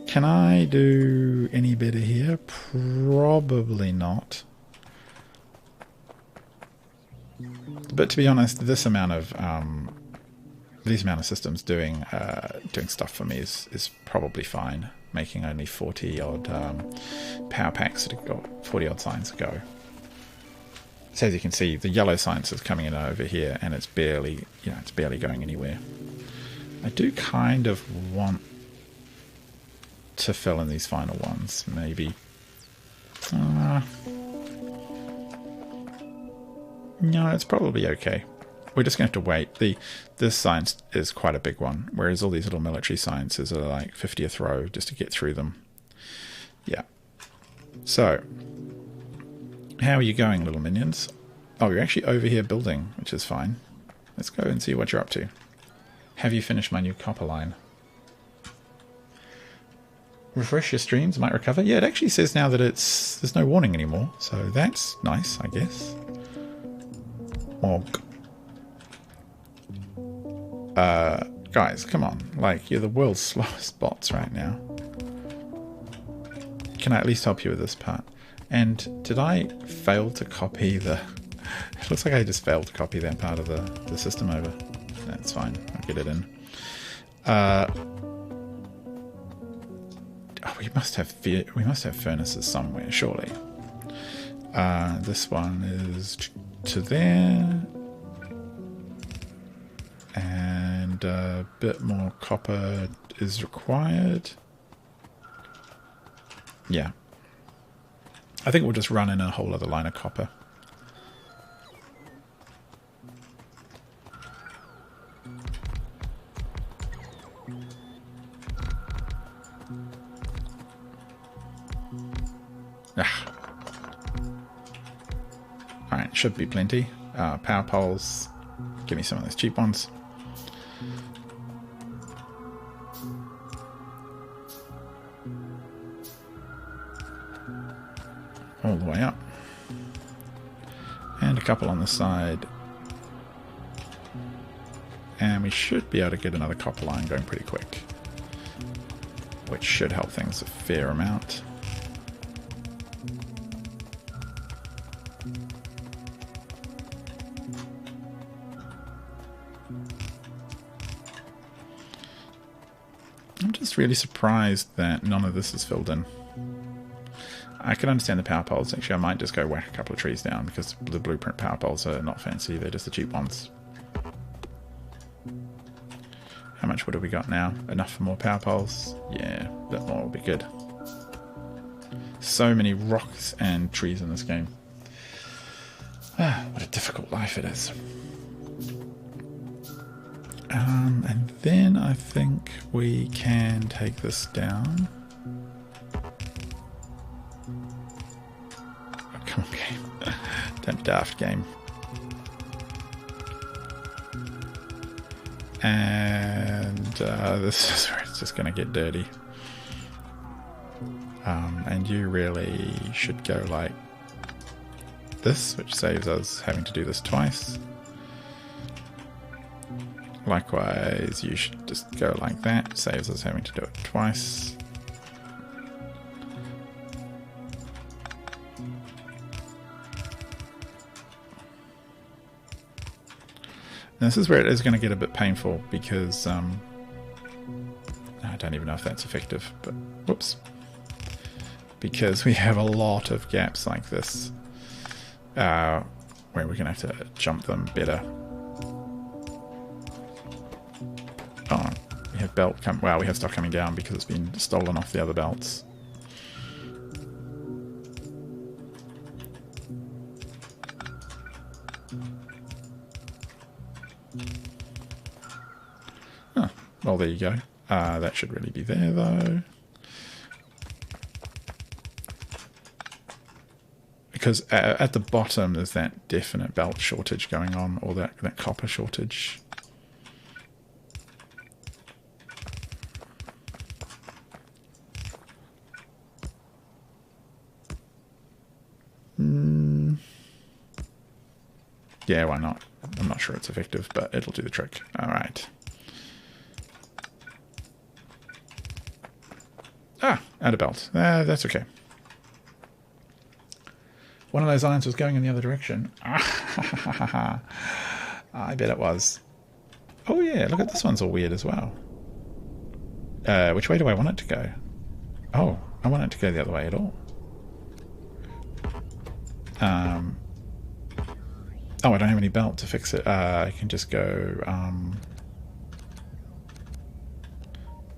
Can I do any better here? Probably not. But to be honest, this amount of systems doing stuff for me is probably fine. Making only 40 odd power packs to go, 40 odd science ago. So as you can see, the yellow science is coming in over here, and it's barely going anywhere. I do kind of want to fill in these final ones, maybe. No, it's probably okay. We're just going to have to wait. This science is quite a big one, whereas all these little military sciences are like 50th row just to get through them. Yeah. So, how are you going, little minions? Oh, you're actually over here building, which is fine. Let's go and see what you're up to. Have you finished my new copper line? Refresh your streams, might recover. Yeah, it actually says now that there's no warning anymore, so that's nice, I guess. Morg. Guys, come on. Like, you're the world's slowest bots right now. Can I at least help you with this part? And did I fail to copy the... It looks like I just failed to copy that part of the system over. That's fine. I'll get it in. Oh, we must have furnaces somewhere, surely. This one is to there. And and a bit more copper is required. Yeah. I think we'll just run in a whole other line of copper. Alright, should be plenty. Power poles. Give me some of those cheap ones. All the way up. And a couple on the side. And we should be able to get another copper line going pretty quick, which should help things a fair amount. I'm just really surprised that none of this is filled in. I can understand the power poles. Actually, I might just go whack a couple of trees down because the blueprint power poles are not fancy. They're just the cheap ones. How much wood have we got now? Enough for more power poles? Yeah, a bit more will be good. So many rocks and trees in this game. What a difficult life it is. And then I think we can take this down. Oh, come on, game. Don't be daft, game. And this is where it's just going to get dirty. And you really should go like this, which saves us having to do this twice. Likewise, you should just go like that, saves us having to do it twice. And this is where it is going to get a bit painful because I don't even know if that's effective, but whoops. Because we have a lot of gaps like this where we're going to have to jump them better. Oh, we have belt come. Wow, we have stuff coming down because it's been stolen off the other belts. Oh, well, there you go. That should really be there, though. Because at the bottom there's that definite belt shortage going on, or that copper shortage. Yeah, why not? I'm not sure it's effective, but it'll do the trick. Alright. Ah, out of belt. That's okay. One of those irons was going in the other direction. I bet it was. Oh yeah, look at this one's all weird as well. Which way do I want it to go? Oh, I want it to go the other way at all. Oh, I don't have any belt to fix it. I can just go...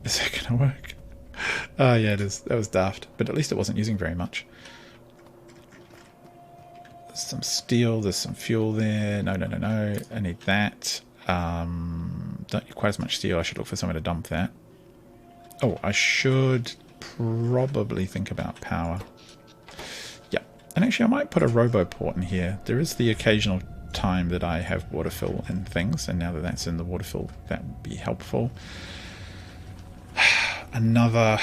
Is that going to work? Oh yeah, it is. That was daft. But at least it wasn't using very much. There's some steel, there's some fuel there. No. I need that. Don't need quite as much steel. I should look for somewhere to dump that. Oh, I should probably think about power. Yeah. And actually I might put a roboport in here. There is the occasional time that I have water fill in things, and now that that's in the water fill, that would be helpful. Another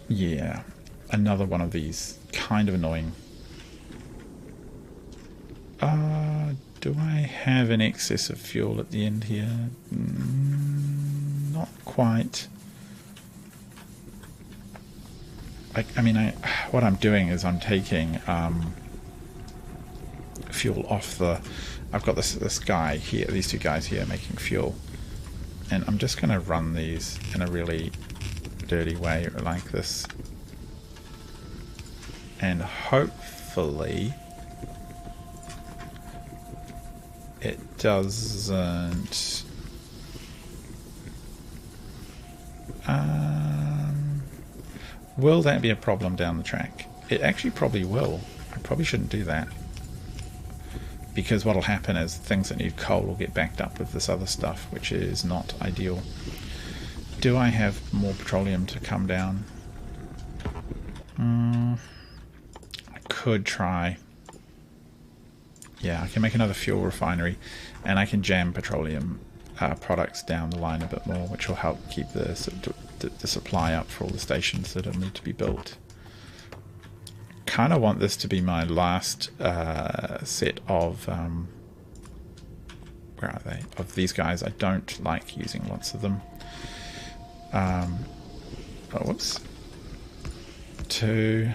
one of these. Kind of annoying. Do I have an excess of fuel at the end here? Not quite. I mean, what I'm doing is I'm taking fuel off the... I've got this guy here, these two guys here making fuel. And I'm just going to run these in a really dirty way like this. And hopefully it doesn't Will that be a problem down the track? It actually probably will. I probably shouldn't do that, because what will happen is things that need coal will get backed up with this other stuff, which is not ideal. Do I have more petroleum to come down? I could try. Yeah, I can make another fuel refinery, and I can jam petroleum products down the line a bit more, which will help keep the supply up for all the stations that need to be built. Kind of want this to be my last set of where are they? Of these guys. I don't like using lots of them. Oh, whoops. Two,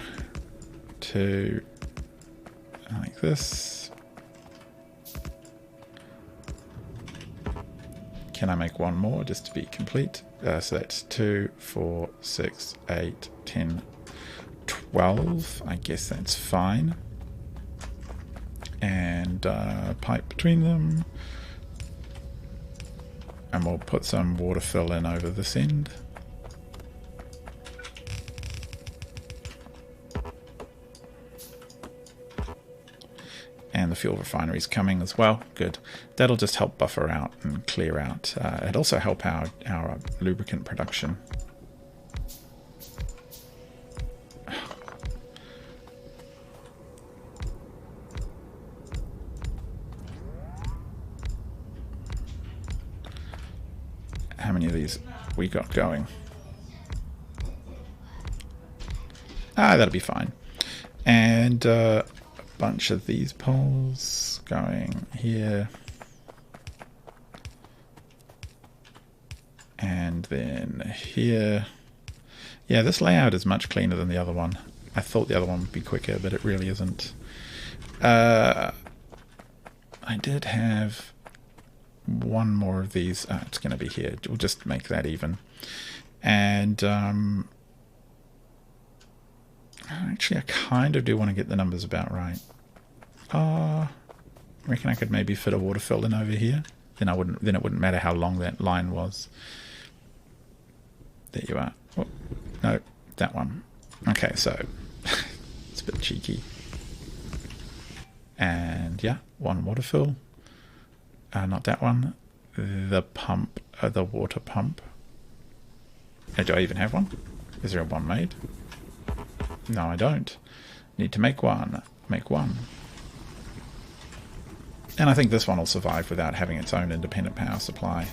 like this. Can I make one more just to be complete? So that's 2, 4, 6, 8, 10, 12. I guess that's fine. And pipe between them. And we'll put some water fill in over this end. And the fuel refinery is coming as well. Good. That'll just help buffer out and clear out. It'll also help our lubricant production. How many of these we got going? That'll be fine. And bunch of these poles going here, and then here. Yeah, this layout is much cleaner than the other one. I thought the other one would be quicker, but it really isn't. I did have one more of these. It's going to be here. We'll just make that even. And actually, I kind of do want to get the numbers about right. I reckon I could maybe fit a water fill in over here. Then it wouldn't matter how long that line was. There you are. Oh, no, that one. Okay, so it's a bit cheeky. And yeah, one water fill. Not that one. The pump, the water pump. Do I even have one? Is there one made? No, I don't. Need to make one. Make one. And I think this one will survive without having its own independent power supply.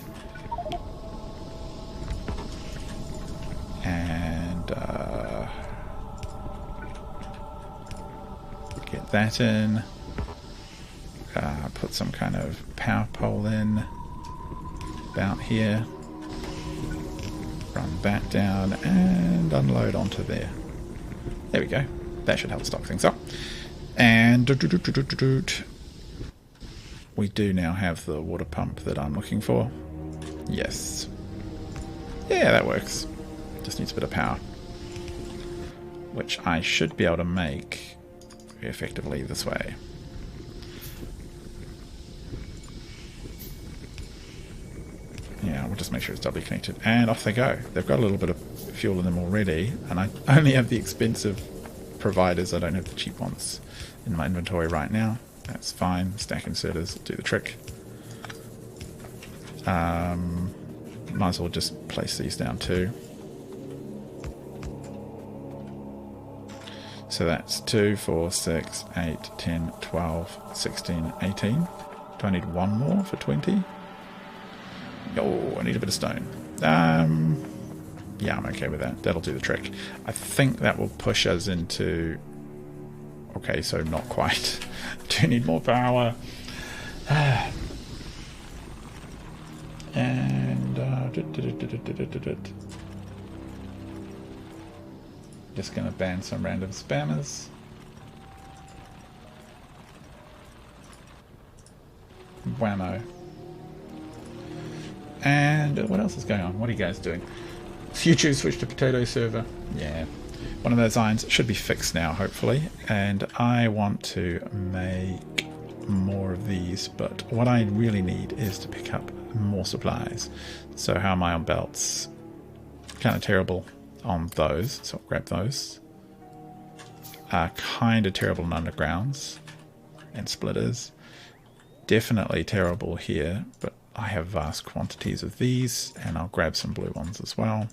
And get that in. Put some kind of power pole in about here. Run that down and unload onto there. There we go. That should help stock things up. And we do now have the water pump that I'm looking for. Yes. Yeah, that works. Just needs a bit of power. Which I should be able to make effectively this way. Yeah, we'll just make sure it's doubly connected. And off they go. They've got a little bit of fuel in them already. And I only have the expensive providers. I don't have the cheap ones in my inventory right now. That's fine. Stack inserters will do the trick. Might as well just place these down too. So that's 2, 4, 6, 8, 10, 12, 16, 18. Do I need one more for 20? Oh, I need a bit of stone. Yeah, I'm okay with that. That'll do the trick. I think that will push us into... Okay, so not quite. Do need more power. And... just going to ban some random spammers. Whammo. And what else is going on? What are you guys doing? YouTube switch to potato server. Yeah. One of those lines should be fixed now, hopefully. And I want to make more of these, but what I really need is to pick up more supplies. So how am I on belts? Kind of terrible on those, so I'll grab those. Kind of terrible on undergrounds and splitters. Definitely terrible here, but I have vast quantities of these, and I'll grab some blue ones as well.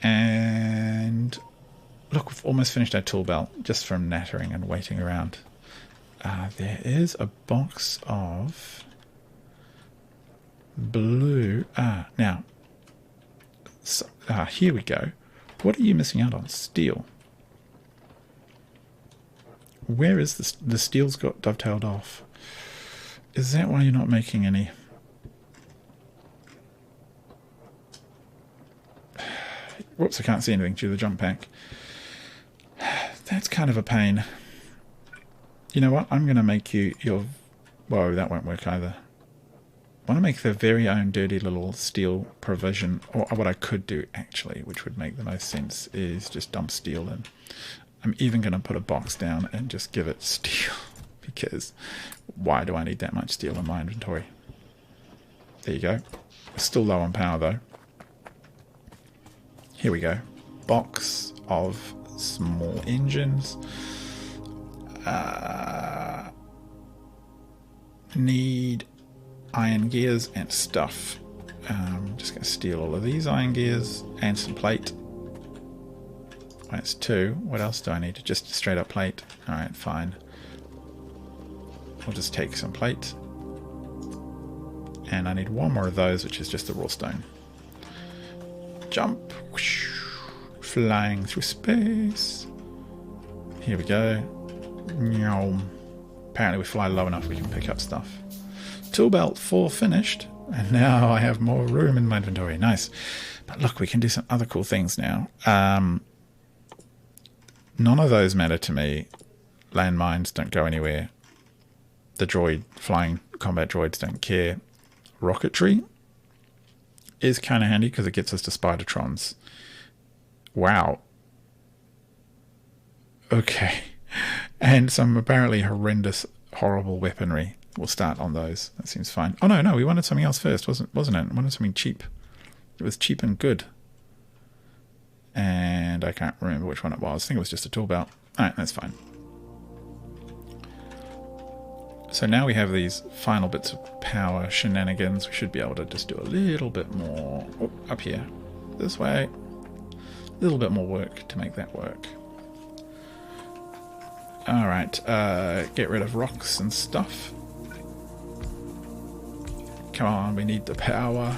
And look, we've almost finished our tool belt just from nattering and waiting around. There is a box of blue. Now, so, here we go. What are you missing out on? Steel. Where is this? The steel's got dovetailed off. Is that why you're not making any? Whoops, I can't see anything due to the jump pack. That's kind of a pain. You know what? I'm going to make you your... Whoa, that won't work either. I want to make the very own dirty little steel provision. Or what I could do, actually, which would make the most sense, is just dump steel in. I'm even going to put a box down and just give it steel. Because why do I need that much steel in my inventory? There you go. We're still low on power, though. Here we go. Box of small engines. Need iron gears and stuff. I'm just going to steal all of these iron gears and some plate. That's 2. What else do I need? Just straight up plate. Alright, fine. I'll just take some plate. And I need 1 more of those, which is just the raw stone. Jump. Whoosh, flying through space. Here we go. Apparently we fly low enough we can pick up stuff. Tool belt 4 finished. And now I have more room in my inventory. Nice. But look, we can do some other cool things now. None of those matter to me. Landmines don't go anywhere. The flying combat droids don't care. Rocketry is kind of handy because it gets us to Spidertrons. Wow. Okay. And some apparently horrendous, horrible weaponry. We'll start on those. That seems fine. Oh, no, we wanted something else first, wasn't it? We wanted something cheap. It was cheap and good. And I can't remember which one it was. I think it was just a tool belt. Alright, that's fine. So now we have these final bits of power shenanigans. We should be able to just do a little bit more. Oh, up here. This way. A little bit more work to make that work. Alright, get rid of rocks and stuff. Come on, we need the power.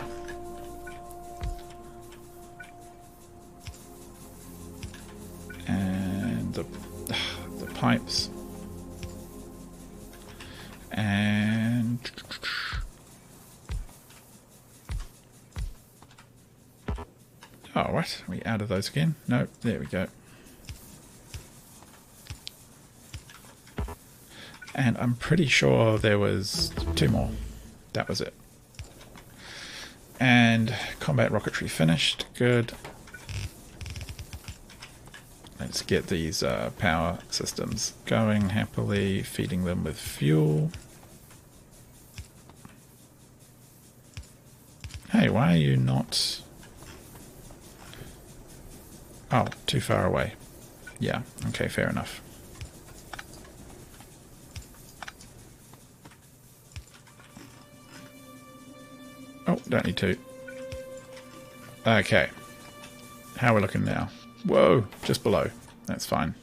And the pipes. And oh, what? Are we out of those again? No, there we go. And I'm pretty sure there was 2 more. That was it. And combat rocketry finished. Good. Let's get these power systems going happily, feeding them with fuel. Hey, why are you not... Oh, too far away. Yeah, okay, fair enough. Oh, don't need to. Okay. How are we looking now? Whoa, just below. That's fine.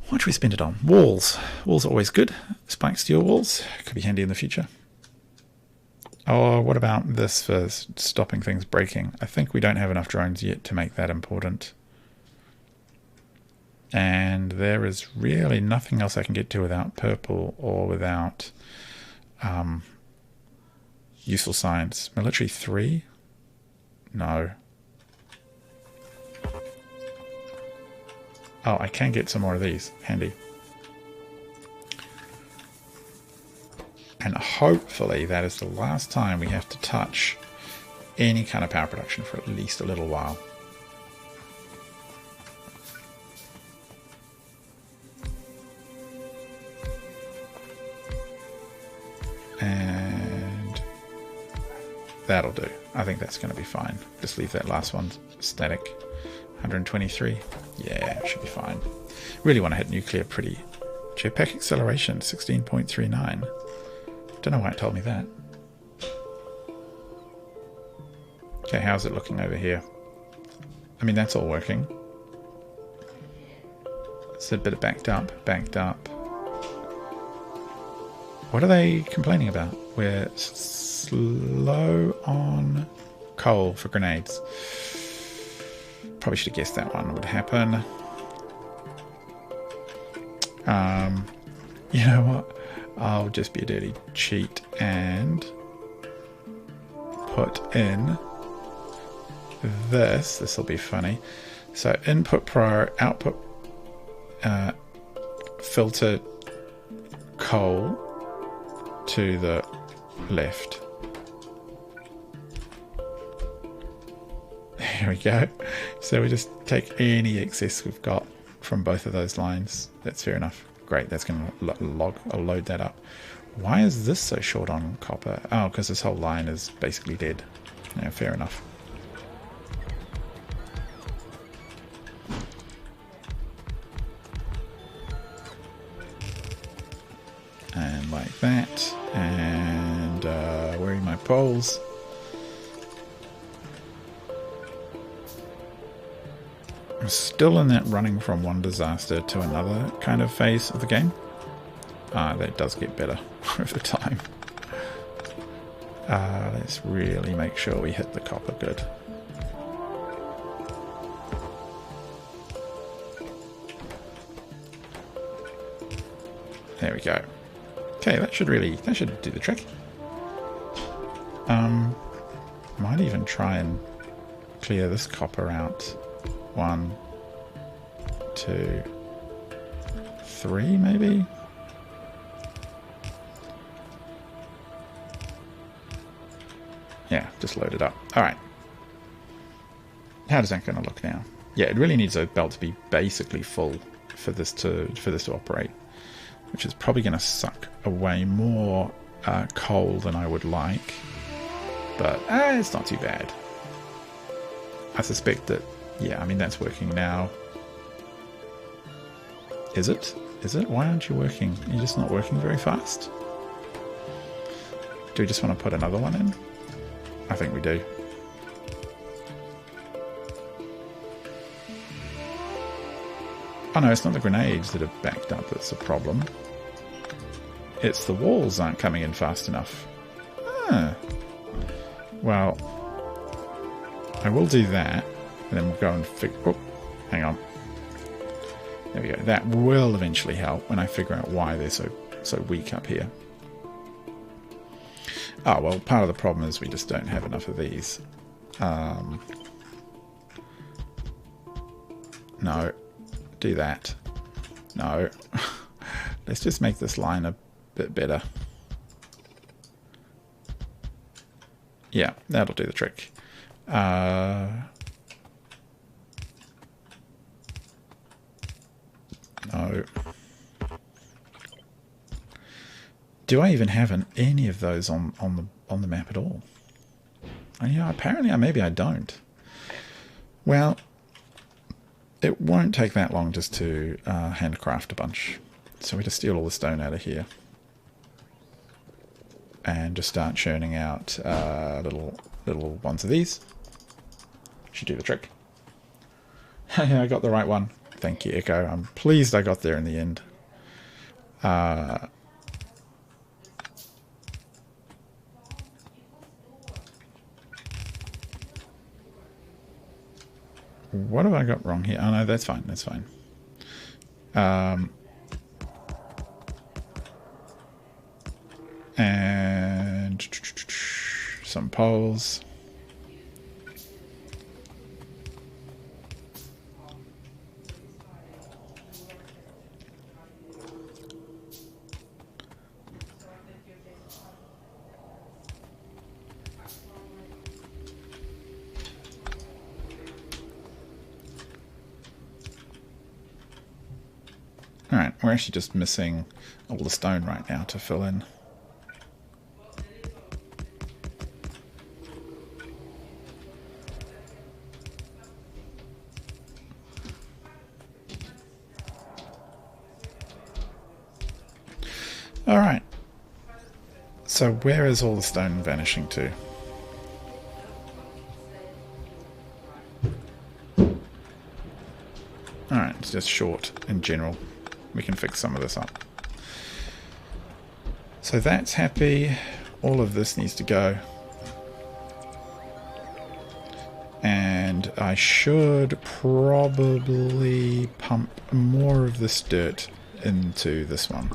What should we spend it on? Walls. Walls are always good. Spiked steel walls. Could be handy in the future. Oh, what about this for stopping things breaking? I think we don't have enough drones yet to make that important. And there is really nothing else I can get to without purple or without useful science. Military 3? No. Oh, I can get some more of these. Handy. And hopefully that is the last time we have to touch any kind of power production for at least a little while. And That'll do. I think that's going to be fine. Just leave that last one static. 123. Yeah, should be fine. Really want to hit nuclear pretty. Jetpack acceleration 16.39. Don't know why it told me that. Okay, how's it looking over here? I mean, that's all working. It's a bit of backed up, backed up. What are they complaining about? We're slow on coal for grenades. Probably should have guessed that one would happen. You know what? I'll just be a dirty cheat and put in this. This will be funny. So input prior, output filter coal to the left. There we go. So we just take any excess we've got from both of those lines. That's fair enough. Great, that's going to I'll load that up. Why is this so short on copper? Oh, because this whole line is basically dead. Yeah, fair enough. And like that. And where are my poles? I'm still in that running from one disaster to another kind of phase of the game. That does get better over time. Let's really make sure we hit the copper good. There we go. Okay, that should do the trick. Might even try and clear this copper out. 1, 2, 3 maybe? Yeah, just load it up. Alright. How does that going to look now? Yeah, it really needs a belt to be basically full for this to operate, which is probably going to suck away more coal than I would like, but it's not too bad. I suspect that, yeah, I mean, that's working now. Is it? Is it? Why aren't you working? You're just not working very fast? Do we just want to put another one in? I think we do. Oh no, it's not the grenades that have backed up that's the problem. It's the walls aren't coming in fast enough. Ah. Well, I will do that, and then we'll go and figure... Oh, hang on. There we go. That will eventually help when I figure out why they're so weak up here. Oh, well, part of the problem is we just don't have enough of these. No. Do that. No. Let's just make this line a bit better. Yeah, that'll do the trick. No. Do I even have any of those on the map at all? And, yeah, apparently maybe I don't. Well, it won't take that long just to handcraft a bunch. So we just steal all the stone out of here and just start churning out little ones of these. Should do the trick. Yeah, I got the right one. Thank you, Echo. I'm pleased I got there in the end. What have I got wrong here? Oh no, that's fine, that's fine. And some poles. Alright, we're actually just missing all the stone right now to fill in. Alright. So where is all the stone vanishing to? Alright, it's just short in general. We can fix some of this up. So that's happy. All of this needs to go. And I should probably pump more of this dirt into this one.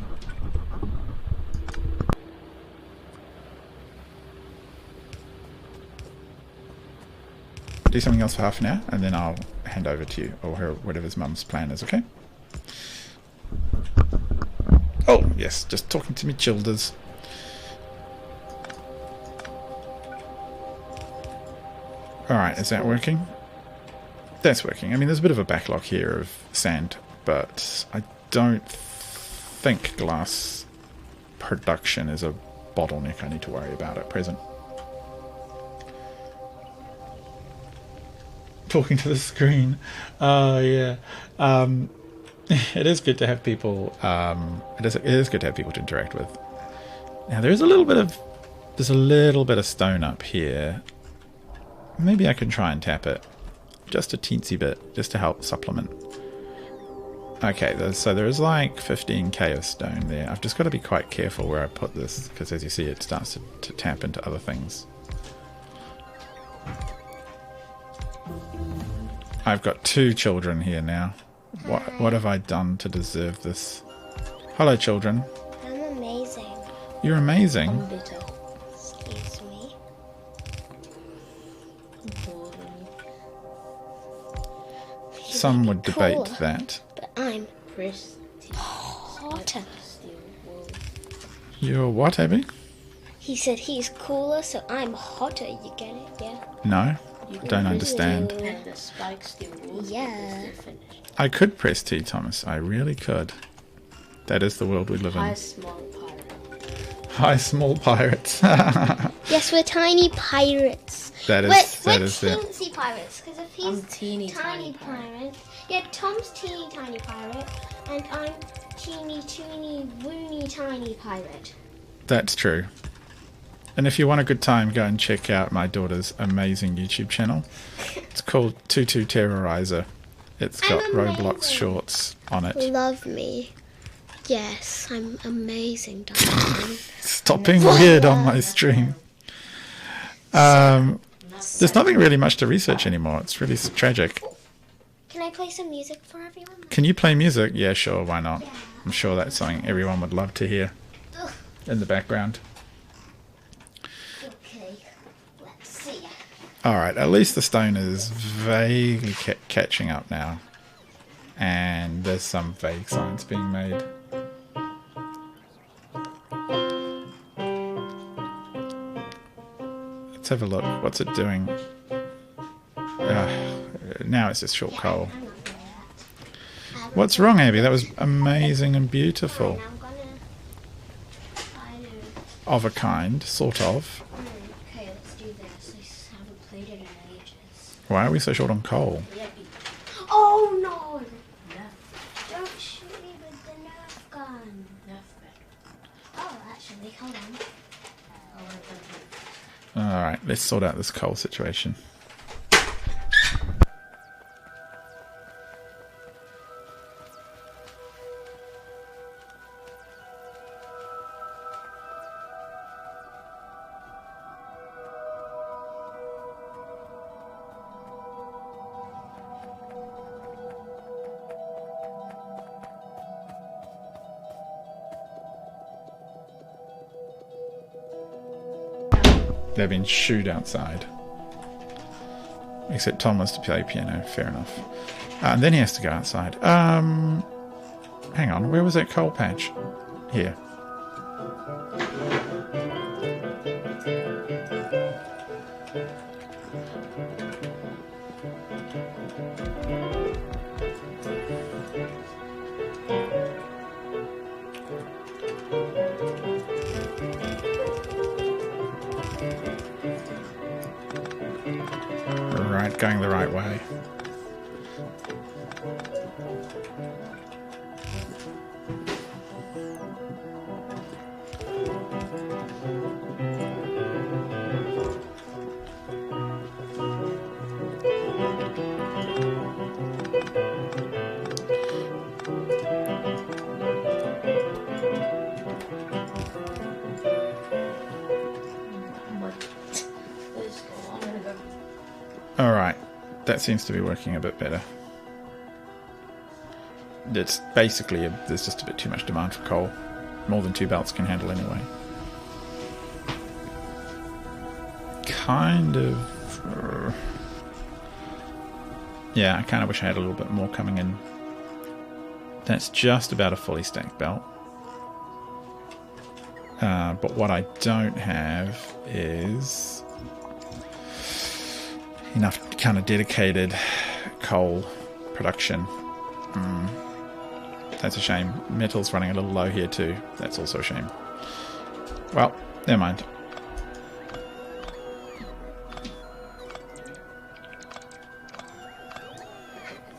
Do something else for half an hour and then I'll hand over to you, or her, whatever's mum's plan is, okay? Oh, yes, just talking to me childers. Alright, is that working? That's working. I mean, there's a bit of a backlog here of sand, but I don't think glass production is a bottleneck I need to worry about at present. Talking to the screen. Oh, yeah. It is good to have people, it is good to have people to interact with. Now, there's a little bit of stone up here. Maybe I can try and tap it. Just a teensy bit, just to help supplement. Okay, so there is like 15k of stone there. I've just got to be quite careful where I put this, because as you see it starts to tap into other things. I've got 2 children here now. What have I done to deserve this? Hello, children. I'm amazing. You're amazing. I'm bitter. Excuse me. Some would debate that. But I'm Press hotter. You're what, Abby? He said he's cooler, so I'm hotter. You get it? Yeah. No, I don't understand. And the spikes still rules Yeah. because they're finished. I could press T, Thomas. I really could. That is the world we live in. Hi, small pirate. Hi, small pirates. Yes, we're tiny pirates. That is we're it. teensy pirates, because if he's I'm teeny tiny pirate, yeah, Tom's teeny tiny pirate, and I'm teeny woony tiny pirate. That's true. And if you want a good time, go and check out my daughter's amazing YouTube channel. It's called Tutu Terrorizer. It's got I'm Roblox amazing. shorts on it. Love me. Yes, I'm amazing, darling. Stop being weird on my stream. There's nothing really much to research anymore. It's really tragic. Can I play some music for everyone? Can you play music? Yeah, sure, why not? I'm sure that's something everyone would love to hear Ugh. in the background. Okay, let's see. Alright, at least the stone is vaguely catching up now. And there's some vague science being made. Let's have a look. What's it doing? Now it's just short coal. What's wrong, Abby? That was amazing and beautiful. I'm gonna try to... Of a kind, sort of. Okay, let's do this. I haven't played it in ages. Why are we so short on coal? Oh no! Nerf. Don't shoot me with the Nerf gun. Nerf better. Oh, actually, hold on. Alright, let's sort out this coal situation. They've been shooed outside. Except Tom wants to play piano, fair enough. And then he has to go outside. Hang on, where was that coal patch? Here. Right, going the right way. that seems to be working a bit better. It's basically, there's just a bit too much demand for coal. More than 2 belts can handle anyway. Kind of... yeah, I kind of wish I had a little bit more coming in. That's just about a fully stacked belt. But what I don't have is enough kind of dedicated coal production. That's a shame. Metal's running a little low here too. That's also a shame. Well, never mind.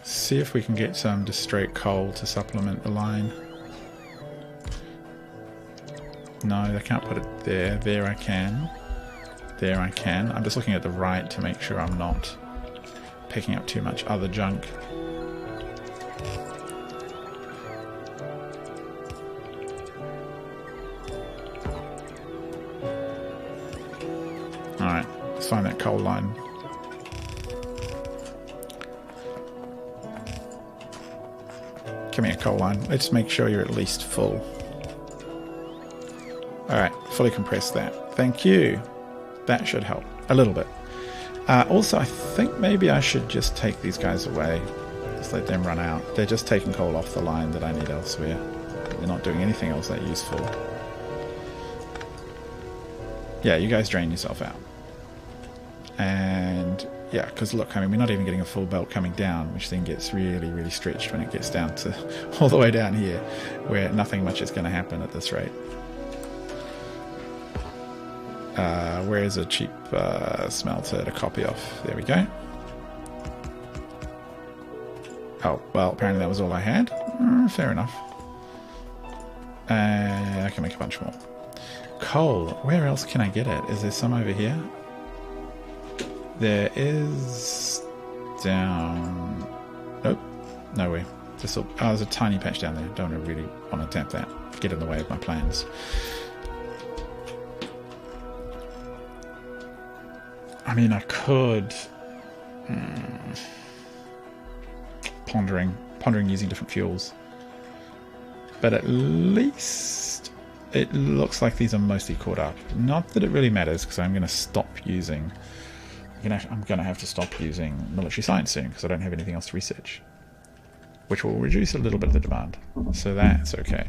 See if we can get some just straight coal to supplement the line. No, I can't put it there. There I can. There I can. I'm just looking at the right to make sure I'm not picking up too much other junk. Alright, let's find that coal line. Come here, coal line. Let's make sure you're at least full. Alright, fully compress that. Thank you. That should help a little bit. Also, I think maybe I should just take these guys away. Just let them run out. They're just taking coal off the line that I need elsewhere. They're not doing anything else that useful. Yeah, you guys drain yourself out. And yeah, because look, I mean, we're not even getting a full belt coming down, which then gets really, really stretched when it gets down to all the way down here, where nothing much is going to happen at this rate. Where is a cheap smelter to copy off? There we go. Oh, well, apparently that was all I had. Fair enough. I can make a bunch more. Coal. Where else can I get it? Is there some over here? There is down... Nope. Nowhere. Oh, there's a tiny patch down there. Don't really want to tap that. Get in the way of my plans. I mean, I could... Pondering using different fuels. But at least it looks like these are mostly caught up. Not that it really matters, because I'm going to stop using... I'm going to have to stop using military science soon, because I don't have anything else to research. Which will reduce a little bit of the demand. So that's okay.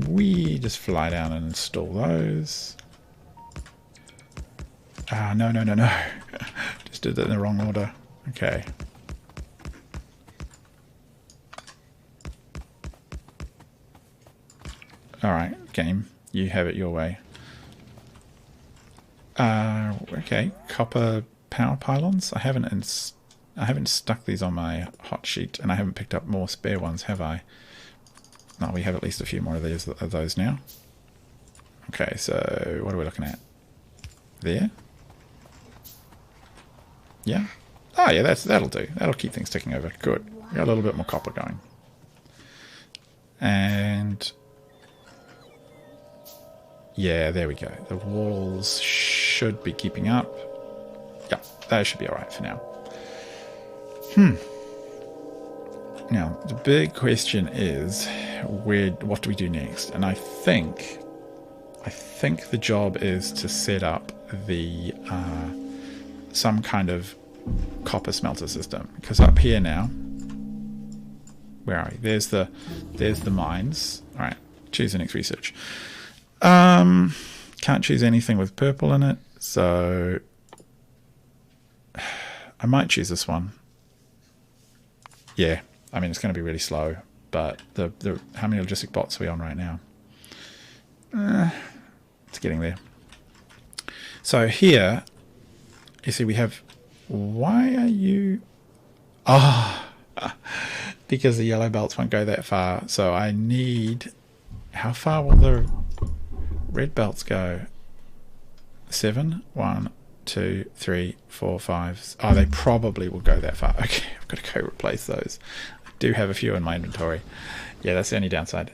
We just fly down and install those. No. Just did it in the wrong order. Okay. Alright, game. You have it your way. Okay, copper power pylons. I haven't stuck these on my hot sheet, and I haven't picked up more spare ones, have I? No, we have at least a few more of those now. Okay, so what are we looking at? There? Yeah? Oh yeah, that'll do. That'll keep things ticking over. Good. We got a little bit more copper going. And yeah, there we go. The walls should be keeping up. Yeah, that should be alright for now. Now, the big question is, what do we do next? And I think the job is to set up the some kind of copper smelter system. Because up here now, where are we? There's the mines. All right, choose the next research. Can't choose anything with purple in it, so I might choose this one. Yeah. I mean, it's going to be really slow, but how many logistic bots are we on right now? It's getting there. So here, you see we have... Why are you... because the yellow belts won't go that far. So I need... How far will the red belts go? 7? 1, 2, 3, 4, 5... Oh, they probably will go that far. Okay, I've got to go replace those. Do have a few in my inventory. Yeah, that's the only downside.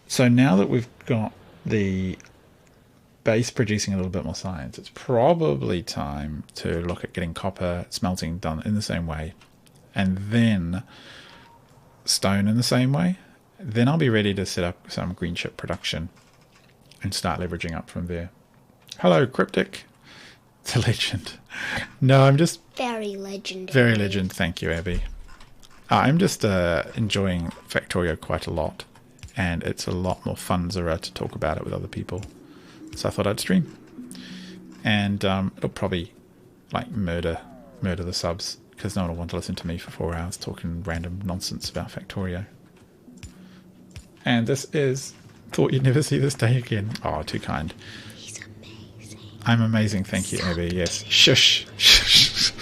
So now that we've got the base producing a little bit more science, it's probably time to look at getting copper smelting done in the same way, and then stone in the same way. Then I'll be ready to set up some green chip production and start leveraging up from there. Hello, Cryptic. It's a legend. No, I'm just... Very legendary. Very legend. Thank you, Abby. I'm just enjoying Factorio quite a lot, and it's a lot more fun to talk about it with other people. So I thought I'd stream. And it'll probably like murder the subs, because no one will want to listen to me for 4 hours talking random nonsense about Factorio. And this is... Thought you'd never see this day again. Oh, too kind. He's amazing. I'm amazing, thank you, Abby. Yes. Shush. Shush.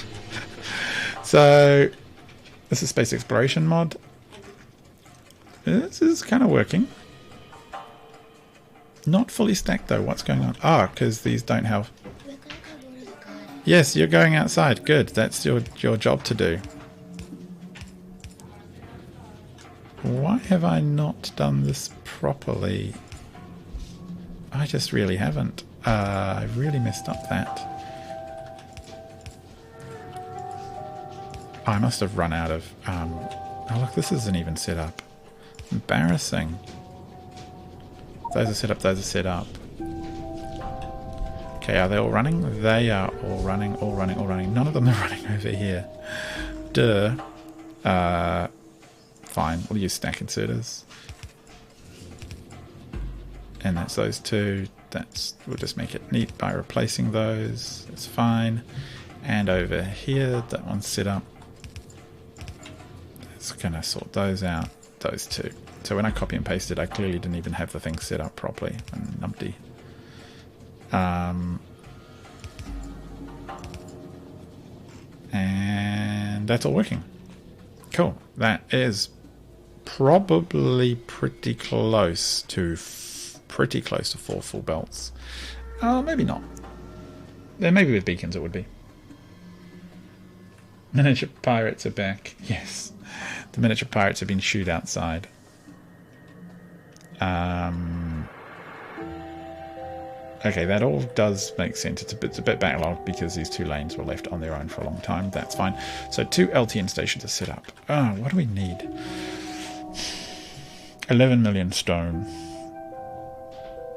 So, this is Space Exploration mod. This is kind of working. Not fully stacked though. What's going on? Ah, because these don't have... We're gonna go water the garden. Yes, you're going outside. Good. That's your job to do. Why have I not done this properly? I just really haven't. I really messed up that. I must have run out of... oh look, this isn't even set up. Embarrassing. Those are set up, those are set up. Okay, are they all running? They are all running, all running, all running. None of them are running over here. Duh. Fine, we'll use stack inserters. And that's those two. We'll just make it neat by replacing those. It's fine. And over here, that one's set up. It's gonna sort those out, those two. So when I copy and paste it, I clearly didn't even have the thing set up properly. And numpty. And that's all working. Cool. That is probably pretty close to 4 full belts. Maybe not. Then maybe with beacons it would be. Miniature pirates are back. Yes. The miniature pirates have been shooed outside. Okay, that all does make sense. It's a bit backlogged because these 2 lanes were left on their own for a long time. That's fine. So 2 LTN stations are set up. What do we need? 11 million stone.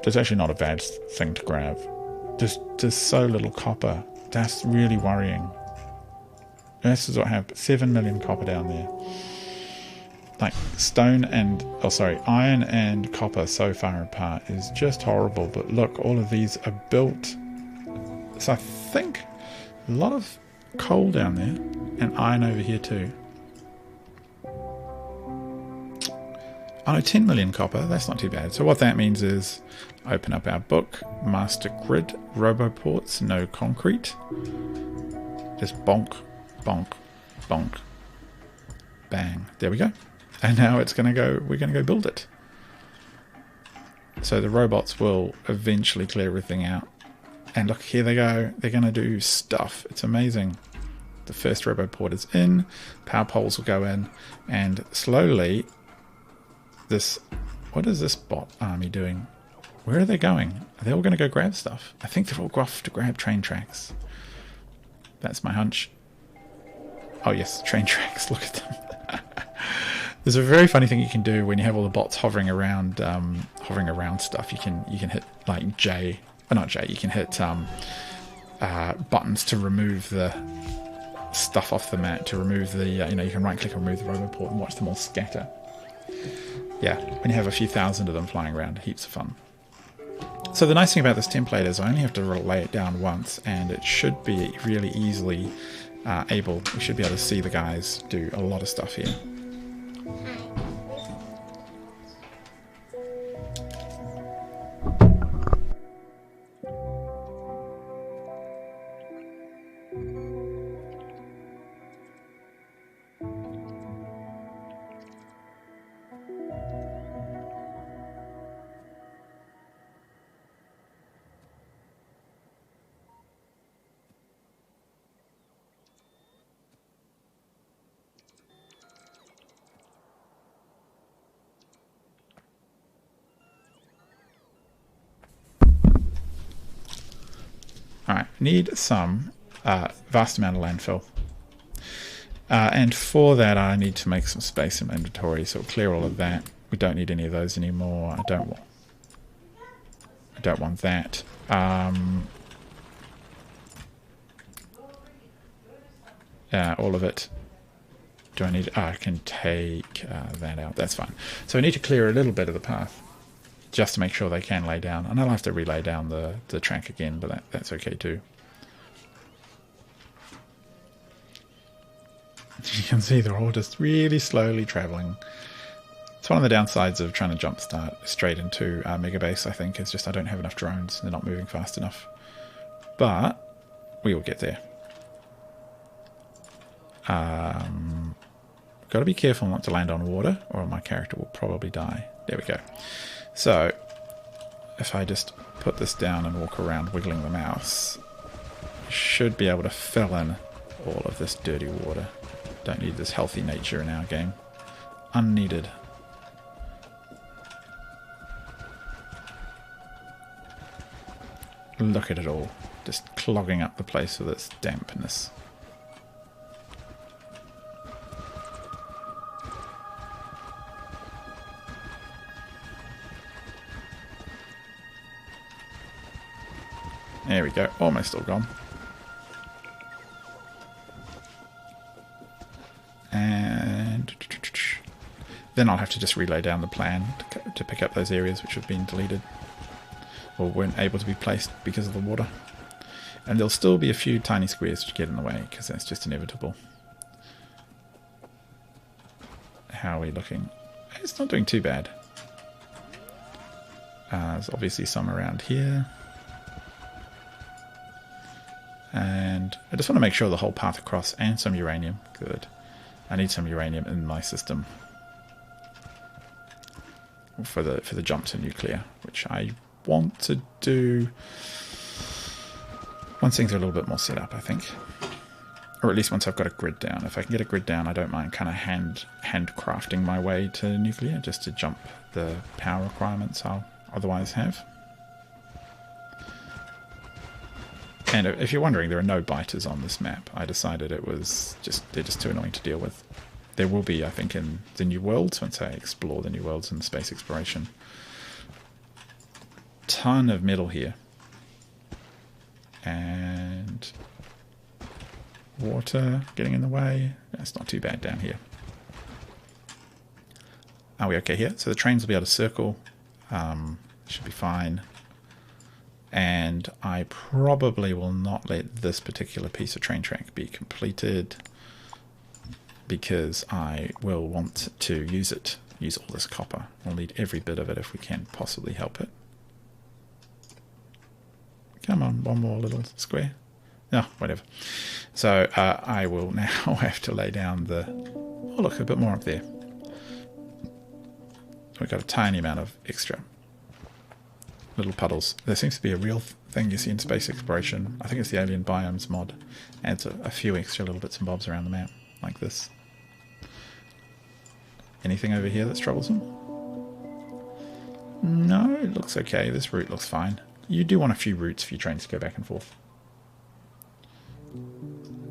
That's actually not a bad thing to grab. There's so little copper. That's really worrying. This is what happened. 7 million copper down there. Like stone and iron and copper so far apart is just horrible. But look, all of these are built. So I think a lot of coal down there and iron over here too. Oh no, 10 million copper. That's not too bad. So what that means is open up our book, master grid, roboports, no concrete. Just bonk, bonk, bonk, bang. There we go. And now it's going to go, we're going to go build it. So the robots will eventually clear everything out. And look, here they go. They're going to do stuff. It's amazing. The first roboport is in. Power poles will go in. And slowly, what is this bot army doing? Where are they going? Are they all going to go grab stuff? I think they're all off to grab train tracks. That's my hunch. Oh yes, train tracks. Look at them. There's a very funny thing you can do when you have all the bots hovering around stuff. You can hit like J, or not J. You can hit buttons to remove the stuff off the mat. To remove the you can right click and remove the roboport and watch them all scatter. Yeah, when you have a few thousand of them flying around, heaps of fun. So the nice thing about this template is I only have to lay it down once, and it should be really easily we should be able to see the guys do a lot of stuff here. need some vast amount of landfill. And for that I need to make some space in my inventory, so we'll clear all of that. We don't need any of those anymore. I don't want that. All of it. Do I need... I can take that out. That's fine. So I need to clear a little bit of the path just to make sure they can lay down. And I'll have to relay down the track again, but that's okay too. You can see they're all just really slowly traveling. It's one of the downsides of trying to jumpstart straight into Mega Base, I think. It's just I don't have enough drones. They're not moving fast enough. But we will get there. Got to be careful not to land on water, or my character will probably die. There we go. So, if I just put this down and walk around wiggling the mouse, I should be able to fill in all of this dirty water. Don't need this healthy nature in our game. Unneeded. Look at it all. Just clogging up the place with its dampness. There we go. Almost all gone. And then I'll have to just relay down the plan to pick up those areas which have been deleted or weren't able to be placed because of the water. And there'll still be a few tiny squares to get in the way because that's just inevitable. How are we looking? It's not doing too bad. There's obviously some around here. And I just want to make sure the whole path across, and some uranium. Good. I need some uranium in my system for the jump to nuclear, which I want to do once things are a little bit more set up, I think. Or at least once I've got a grid down. If I can get a grid down, I don't mind kind of handcrafting my way to nuclear just to jump the power requirements I'll otherwise have. And if you're wondering, there are no biters on this map. I decided they're just too annoying to deal with. There will be, I think, in the new worlds, once I explore the new worlds and space exploration. Ton of metal here. And water getting in the way. That's not too bad down here. Are we okay here? So the trains will be able to circle. Should be fine. And I probably will not let this particular piece of train track be completed because I will want to use all this copper. We'll need every bit of it if we can possibly help it. Come on, one more little square. No, whatever. So I will now have to lay down the... Oh, look, a bit more up there. We've got a tiny amount of extra little puddles. There seems to be a real thing you see in space exploration. I think it's the Alien Biomes mod. Adds a few extra little bits and bobs around the map, like this. Anything over here that's troublesome? No, it looks okay. This route looks fine. You do want a few routes for your trains to go back and forth.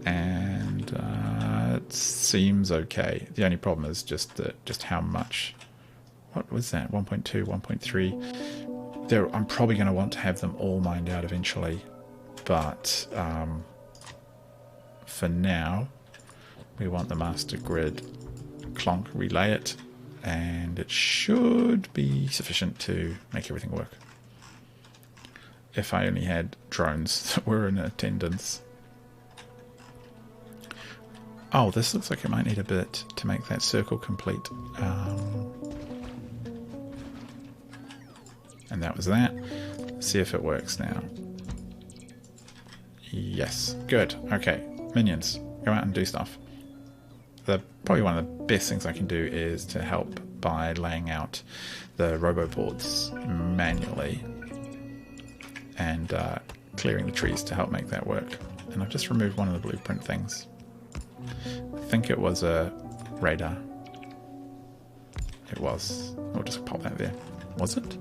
And it seems okay. The only problem is just how much... What was that? 1.2, 1.3... I'm probably going to want to have them all mined out eventually, but for now we want the master grid. Clonk, relay it, and it should be sufficient to make everything work. If I only had drones that were in attendance. Oh, this looks like it might need a bit to make that circle complete. And that was that. Let's see if it works now. Yes. Good. Okay. Minions, go out and do stuff. Probably one of the best things I can do is to help by laying out the roboports manually and clearing the trees to help make that work. And I've just removed one of the blueprint things. I think it was a radar. It was. We'll just pop that there. Was it?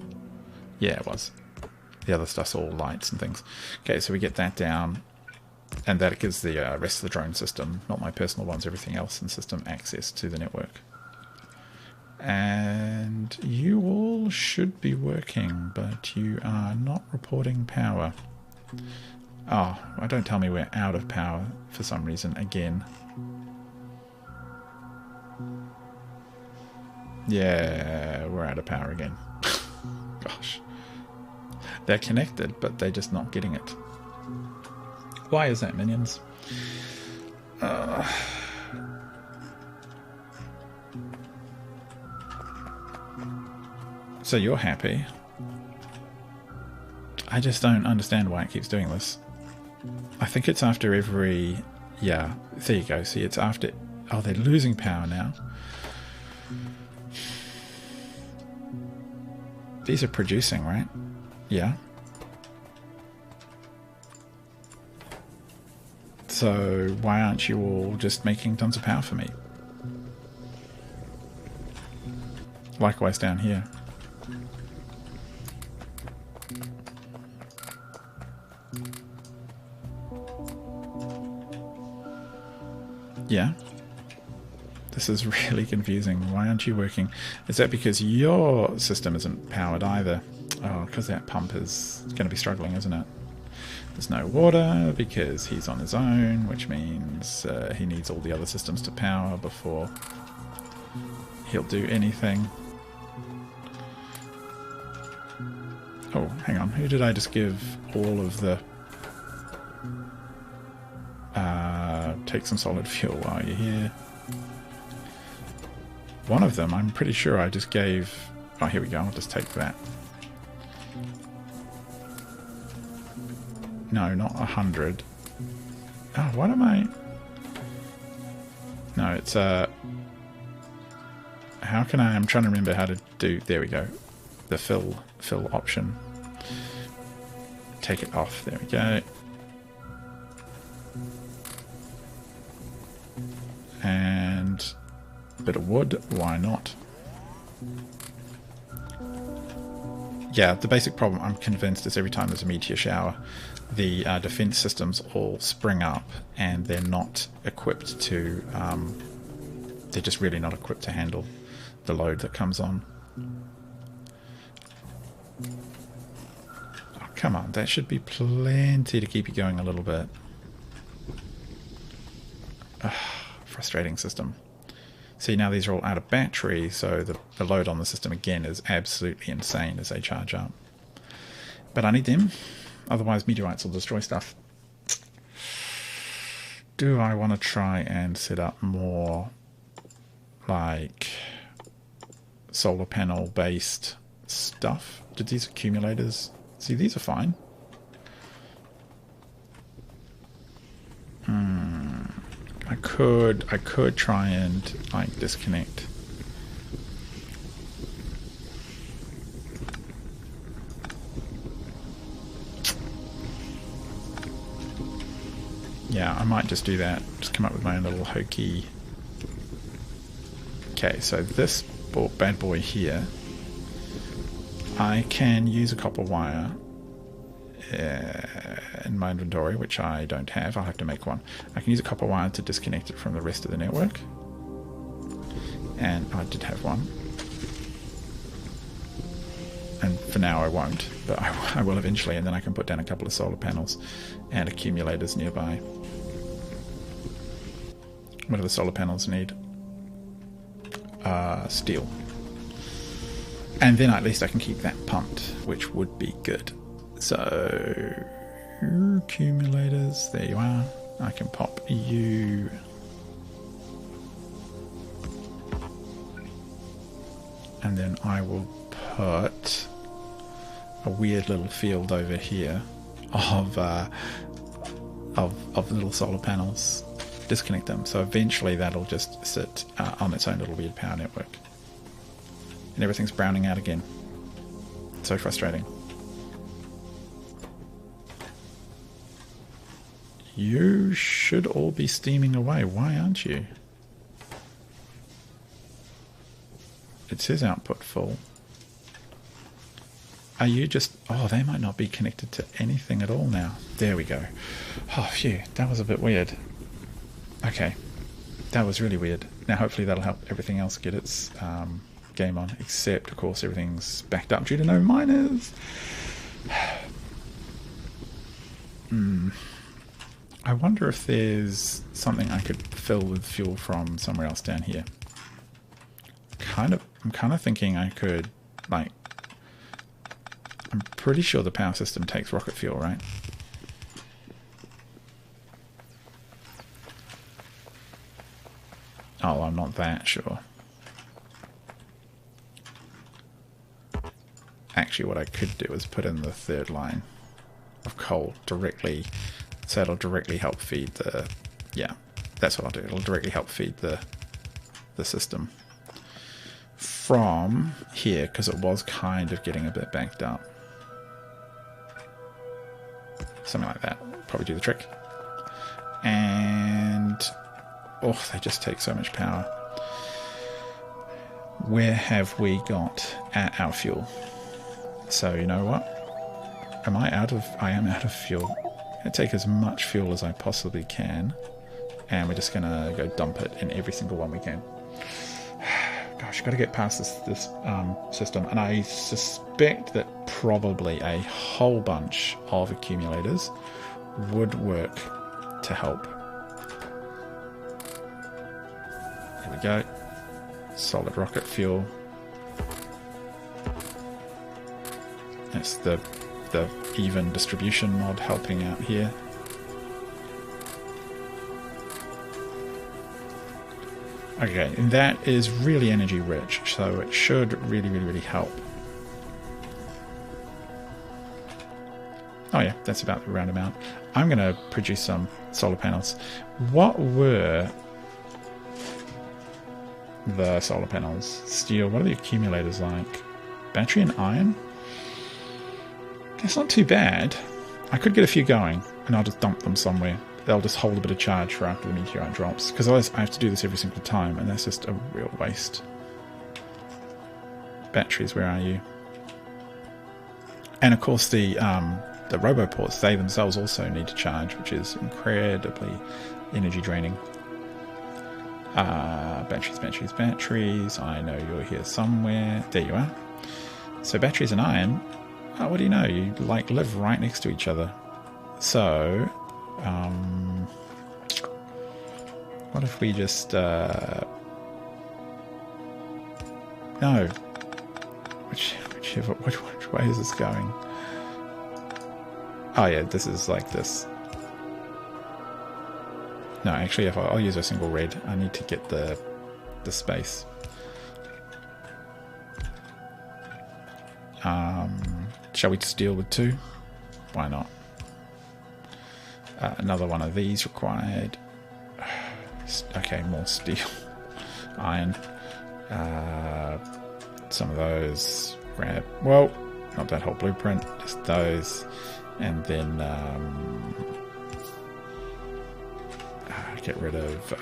Yeah, it was. The other stuff's all lights and things. Okay, so we get that down, and that gives the rest of the drone system, not my personal ones, everything else in system, access to the network. And you all should be working, but you are not reporting power. Oh, don't tell me we're out of power for some reason again. Yeah, we're out of power again. Gosh. They're connected, but they're just not getting it. Why is that, minions? So you're happy. I just don't understand why it keeps doing this. I think it's after every... Yeah, there you go. See, it's after... Oh, they're losing power now. These are producing, right? Yeah. So why aren't you all just making tons of power for me? Likewise down here. Yeah. This is really confusing. Why aren't you working? Is that because your system isn't powered either? Oh, because that pump is going to be struggling, isn't it? There's no water because he's on his own, which means he needs all the other systems to power before he'll do anything. Oh, hang on. Who did I just give all of the... take some solid fuel while you're here. One of them, I'm pretty sure I just gave... Oh, here we go. I'll just take that. No, not 100. Oh, what am I... No, it's... How can I... I'm trying to remember how to do... There we go. The fill option. Take it off. There we go. And a bit of wood, why not? Yeah, the basic problem, I'm convinced, is every time there's a meteor shower, the defense systems all spring up and they're not equipped to... they're just really not equipped to handle the load that comes on. Oh, come on, that should be plenty to keep you going a little bit. Frustrating system. See, now these are all out of battery, so the load on the system again is absolutely insane as they charge up. But I need them, otherwise meteorites will destroy stuff. Do I want to try and set up more like solar panel based stuff? Did these accumulators... See, these are fine. I could try and like disconnect. Yeah, I might just do that. Just come up with my own little hokey. Okay, so this bad boy here, I can use a copper wire in my inventory, which I don't have. I'll have to make one. I can use a copper wire to disconnect it from the rest of the network, and I did have one, and for now I won't, but I will eventually, and then I can put down a couple of solar panels and accumulators nearby. What do the solar panels need? Steel, and then at least I can keep that pumped, which would be good. So, accumulators, there you are. I can pop you. And then I will put a weird little field over here of little solar panels. Disconnect them. So eventually that'll just sit on its own little weird power network. And everything's browning out again. So frustrating. You should all be steaming away. Why aren't you? It says output full. Are you just... Oh, they might not be connected to anything at all now. There we go. Oh, phew. That was a bit weird. Okay. That was really weird. Now, hopefully that'll help everything else get its game on. Except, of course, everything's backed up due to no miners. I wonder if there's something I could fill with fuel from somewhere else down here. I'm kind of thinking I could, like... I'm pretty sure the power system takes rocket fuel, right? Oh, I'm not that sure. Actually, what I could do is put in the third line of coal directly, so it'll directly help feed the... Yeah, that's what I'll do. It'll directly help feed the system from here, because it was kind of getting a bit backed up. Something like that. Probably do the trick. And... Oh, they just take so much power. Where have we got our fuel? So, you know what? I am out of fuel. I'm going to take as much fuel as I possibly can. And we're just going to go dump it in every single one we can. Gosh, got to get past this system. And I suspect that probably a whole bunch of accumulators would work to help. Here we go. Solid rocket fuel. That's the even distribution mod helping out here. Okay, and that is really energy rich, so it should really help. Oh yeah, that's about the round amount. I'm going to produce some solar panels. What were the solar panels? Steel. What are the accumulators like? Battery and iron? That's not too bad. I could get a few going, and I'll just dump them somewhere. They'll just hold a bit of charge for after the meteorite drops. Because otherwise I have to do this every single time, and that's just a real waste. Batteries, where are you? And of course the roboports, they themselves also need to charge, which is incredibly energy draining. Batteries. I know you're here somewhere. There you are. So batteries and iron, oh, what do you know? You like live right next to each other. So, what if we just, no. Which way is this going? Oh yeah, this is like this. No, actually, if I'll use a single red. I need to get the space. Shall we just deal with two? Why not? Another one of these required. Okay, more steel. Iron. Some of those. Grab. Well, not that whole blueprint. Just those. And then get rid of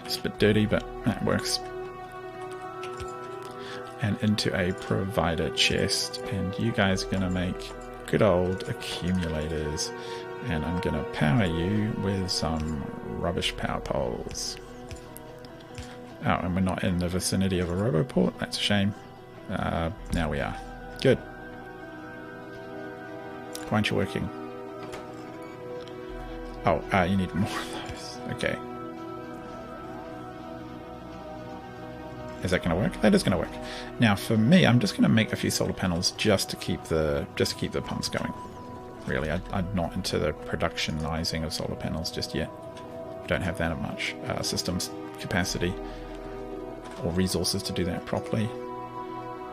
it's a bit dirty, but that works. And into a provider chest, and you guys are gonna make good old accumulators, and I'm gonna power you with some rubbish power poles. Oh, and we're not in the vicinity of a roboport. That's a shame. Now we are. Good. Why aren't you working? Oh, you need more of those. Okay. Is that going to work? That is going to work. Now, for me, I'm just going to make a few solar panels just to keep the pumps going. Really, I'm not into the productionizing of solar panels just yet. Don't have that much systems capacity or resources to do that properly.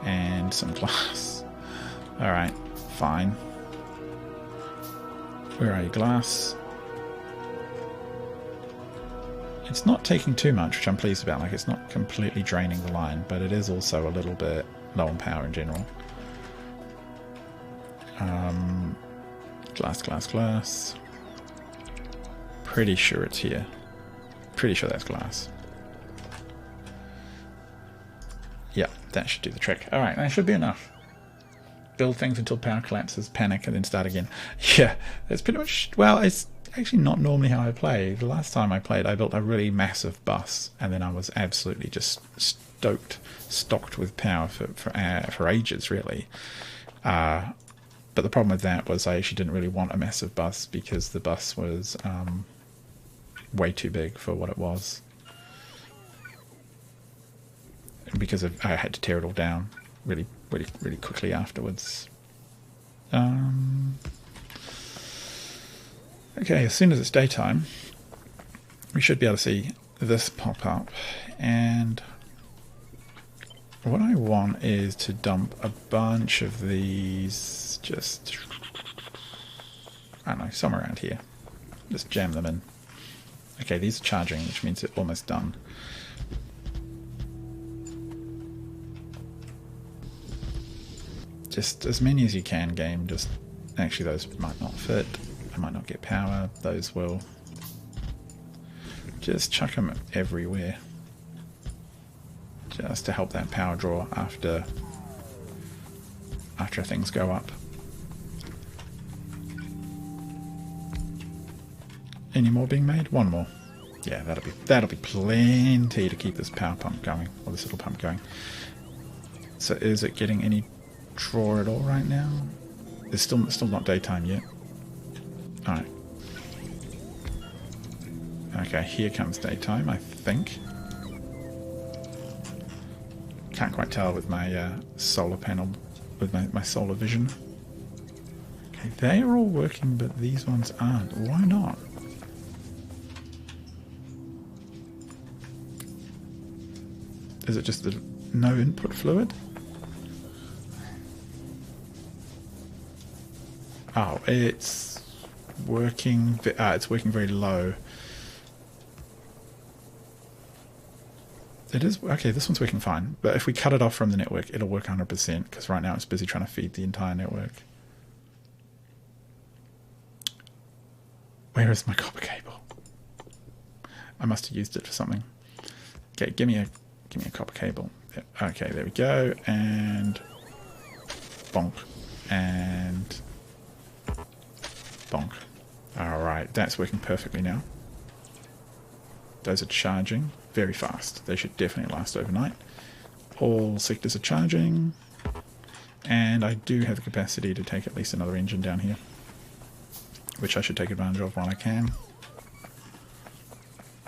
And some glass. All right, fine. Where are you, glass? It's not taking too much, which I'm pleased about. Like, it's not completely draining the line, but it is also a little bit low on power in general. Glass, glass, glass. Pretty sure it's here. Pretty sure that's glass. Yeah, that should do the trick. Alright, that should be enough. Build things until power collapses, panic, and then start again. Yeah, that's pretty much... Well, it's actually not normally how I play. The last time I played, I built a really massive bus, and then I was absolutely just stocked with power for ages, really. But the problem with that was I actually didn't really want a massive bus because the bus was way too big for what it was. Because I had to tear it all down really quickly afterwards. Okay, as soon as it's daytime, we should be able to see this pop up, and what I want is to dump a bunch of these, just, I don't know, somewhere around here. Just jam them in. Okay, these are charging, which means they're almost done. Just as many as you can, game. Just, actually those might not fit. I might not get power. Those will. Just chuck them everywhere. Just to help that power draw after things go up. Any more being made? One more. Yeah, that'll be plenty to keep this power pump going, or this little pump going. So is it getting any draw at all right now? It's still not daytime yet. Alright. Okay, here comes daytime, I think. Can't quite tell with my solar panel, with my solar vision. Okay, they are all working, but these ones aren't. Why not? Is it just the no input fluid? Oh, it's working. It's working very low. It is okay. This one's working fine, but if we cut it off from the network, it'll work 100%. Because right now it's busy trying to feed the entire network. Where is my copper cable? I must have used it for something. Okay, give me a copper cable. Okay, there we go, and bonk, and bonk. Alright, that's working perfectly now. Those are charging very fast. They should definitely last overnight. All sectors are charging, and I do have the capacity to take at least another engine down here, which I should take advantage of while I can.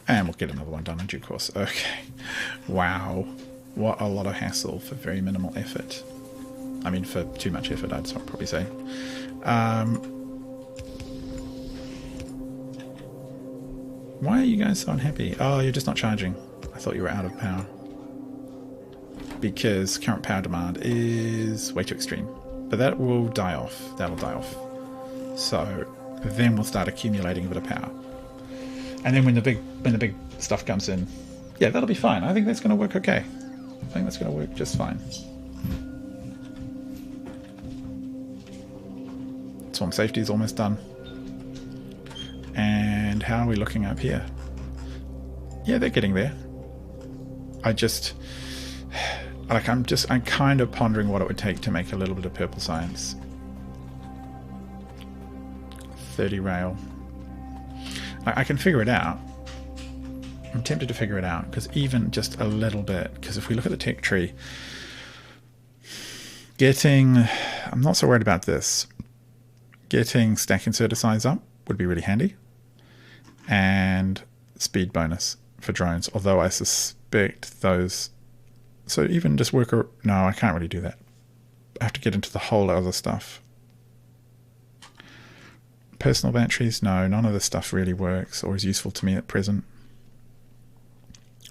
And we'll get another one done in due course. Okay. Wow. What a lot of hassle for very minimal effort. I mean, for too much effort, I'd probably say. Why are you guys so unhappy? Oh, you're just not charging. I thought you were out of power. Because current power demand is way too extreme. But that will die off. That'll die off. So then we'll start accumulating a bit of power. And then when the big stuff comes in, yeah, that'll be fine. I think that's going to work okay. I think that's going to work just fine. Swarm safety is almost done. And how are we looking up here? Yeah, they're getting there. I'm kind of pondering what it would take to make a little bit of purple science. 30 rail. I can figure it out. I'm tempted to figure it out, because even just a little bit, because if we look at the tech tree, I'm not so worried about this. Getting stack inserter size up would be really handy. And speed bonus for drones, although I suspect those... So even just no, I can't really do that. I have to get into the whole other stuff. Personal batteries, no, none of this stuff really works or is useful to me at present.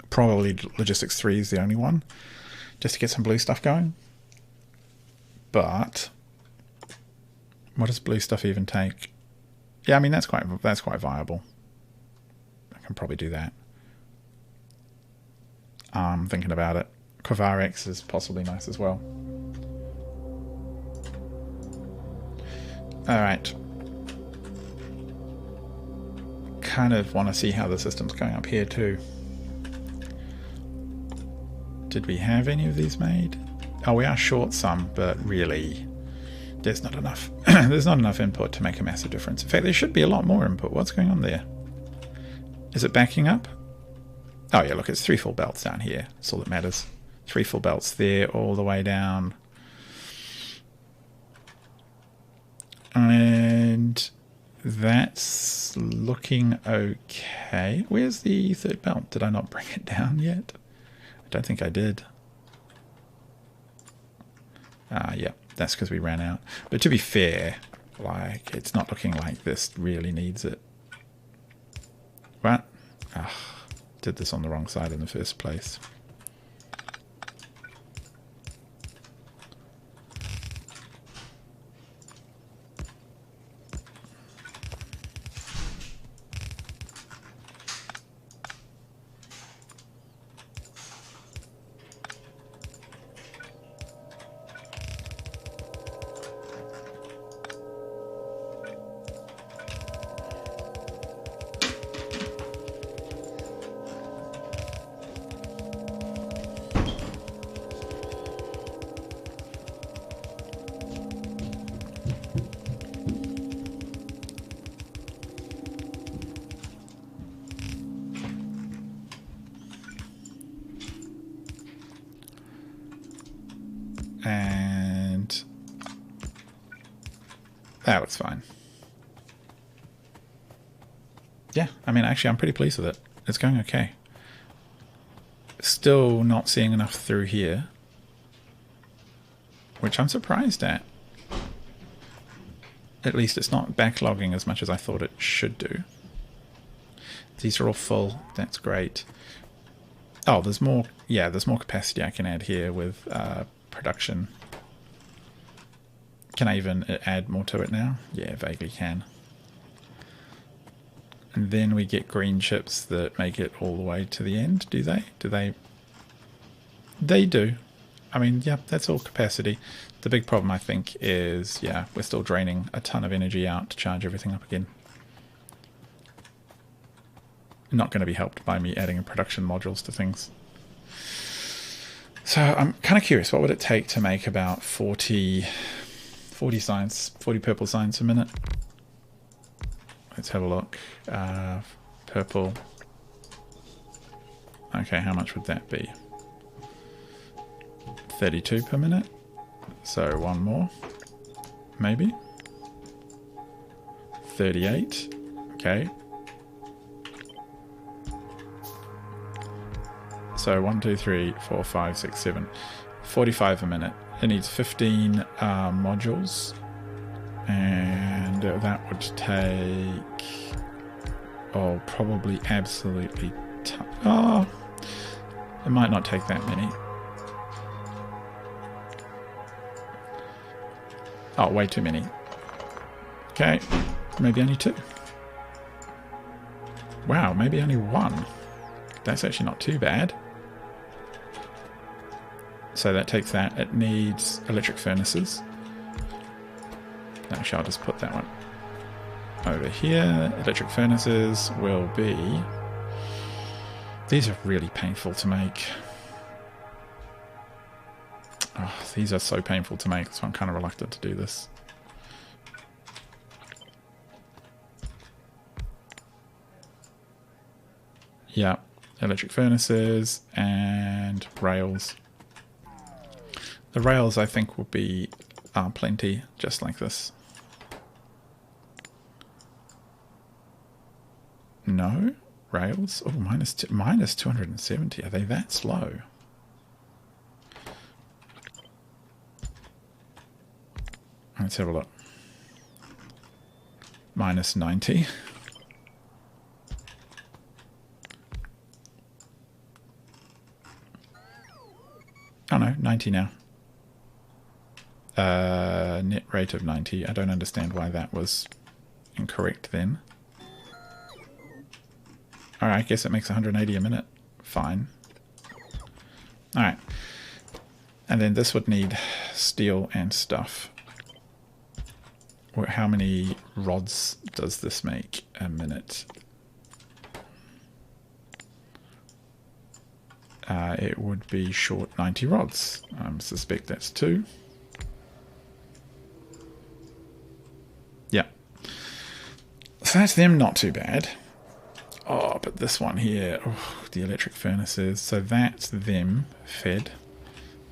Probably Logistics 3 is the only one, just to get some blue stuff going. But what does blue stuff even take? Yeah, I mean that's quite viable. I can probably do that. Thinking about it. Quavarex is possibly nice as well. Alright. Kind of want to see how the system's going up here too. Did we have any of these made? Oh, we are short some, but really there's not enough. There's not enough input to make a massive difference. In fact, there should be a lot more input. What's going on there? Is it backing up? Oh yeah, look, it's 3 full belts down here. That's all that matters. 3 full belts there, all the way down. And that's looking okay. Where's the 3rd belt? Did I not bring it down yet? I don't think I did. Yeah, that's because we ran out. But to be fair, like, it's not looking like this really needs it. What? Ah, did this on the wrong side in the first place. And that looks fine. Yeah, I mean, actually, I'm pretty pleased with it. It's going okay. Still not seeing enough through here, which I'm surprised at. At least it's not backlogging as much as I thought it should do. These are all full. That's great. Oh, there's more. Yeah, there's more capacity I can add here with production. Can I even add more to it now? Yeah, vaguely can. And then we get green chips that make it all the way to the end, do they? Do they? They do. I mean, yeah, that's all capacity. The big problem, I think, is, yeah, we're still draining a ton of energy out to charge everything up again. Not going to be helped by me adding production modules to things. So I'm kind of curious, what would it take to make about 40 purple signs a minute? Let's have a look. Purple. Okay, how much would that be? 32 per minute. So one more, maybe. 38. Okay. So 1, 2, 3, 4, 5, 6, 7. 45 a minute. It needs 15 modules. And that would take... oh, probably absolutely... oh, it might not take that many. Oh, way too many. Okay, maybe only 2. Wow, maybe only 1. That's actually not too bad. So that takes that. It needs electric furnaces. Actually, I'll just put that one over here. Electric furnaces will be... these are really painful to make. Oh, these are so painful to make, so I'm kind of reluctant to do this. Yeah, electric furnaces and rails. The rails, I think, will be plenty, just like this. No? Rails? Oh, minus 270. Are they that slow? Let's have a look. Minus 90. Oh no, 90 now. Net rate of 90. I don't understand why that was incorrect then. Alright, I guess it makes 180 a minute. Fine. Alright. And then this would need steel and stuff. how many rods does this make a minute? It would be short 90 rods. I suspect that's 2. Yeah. So that's them, not too bad. Oh, but this one here, oh, the electric furnaces. So that's them fed.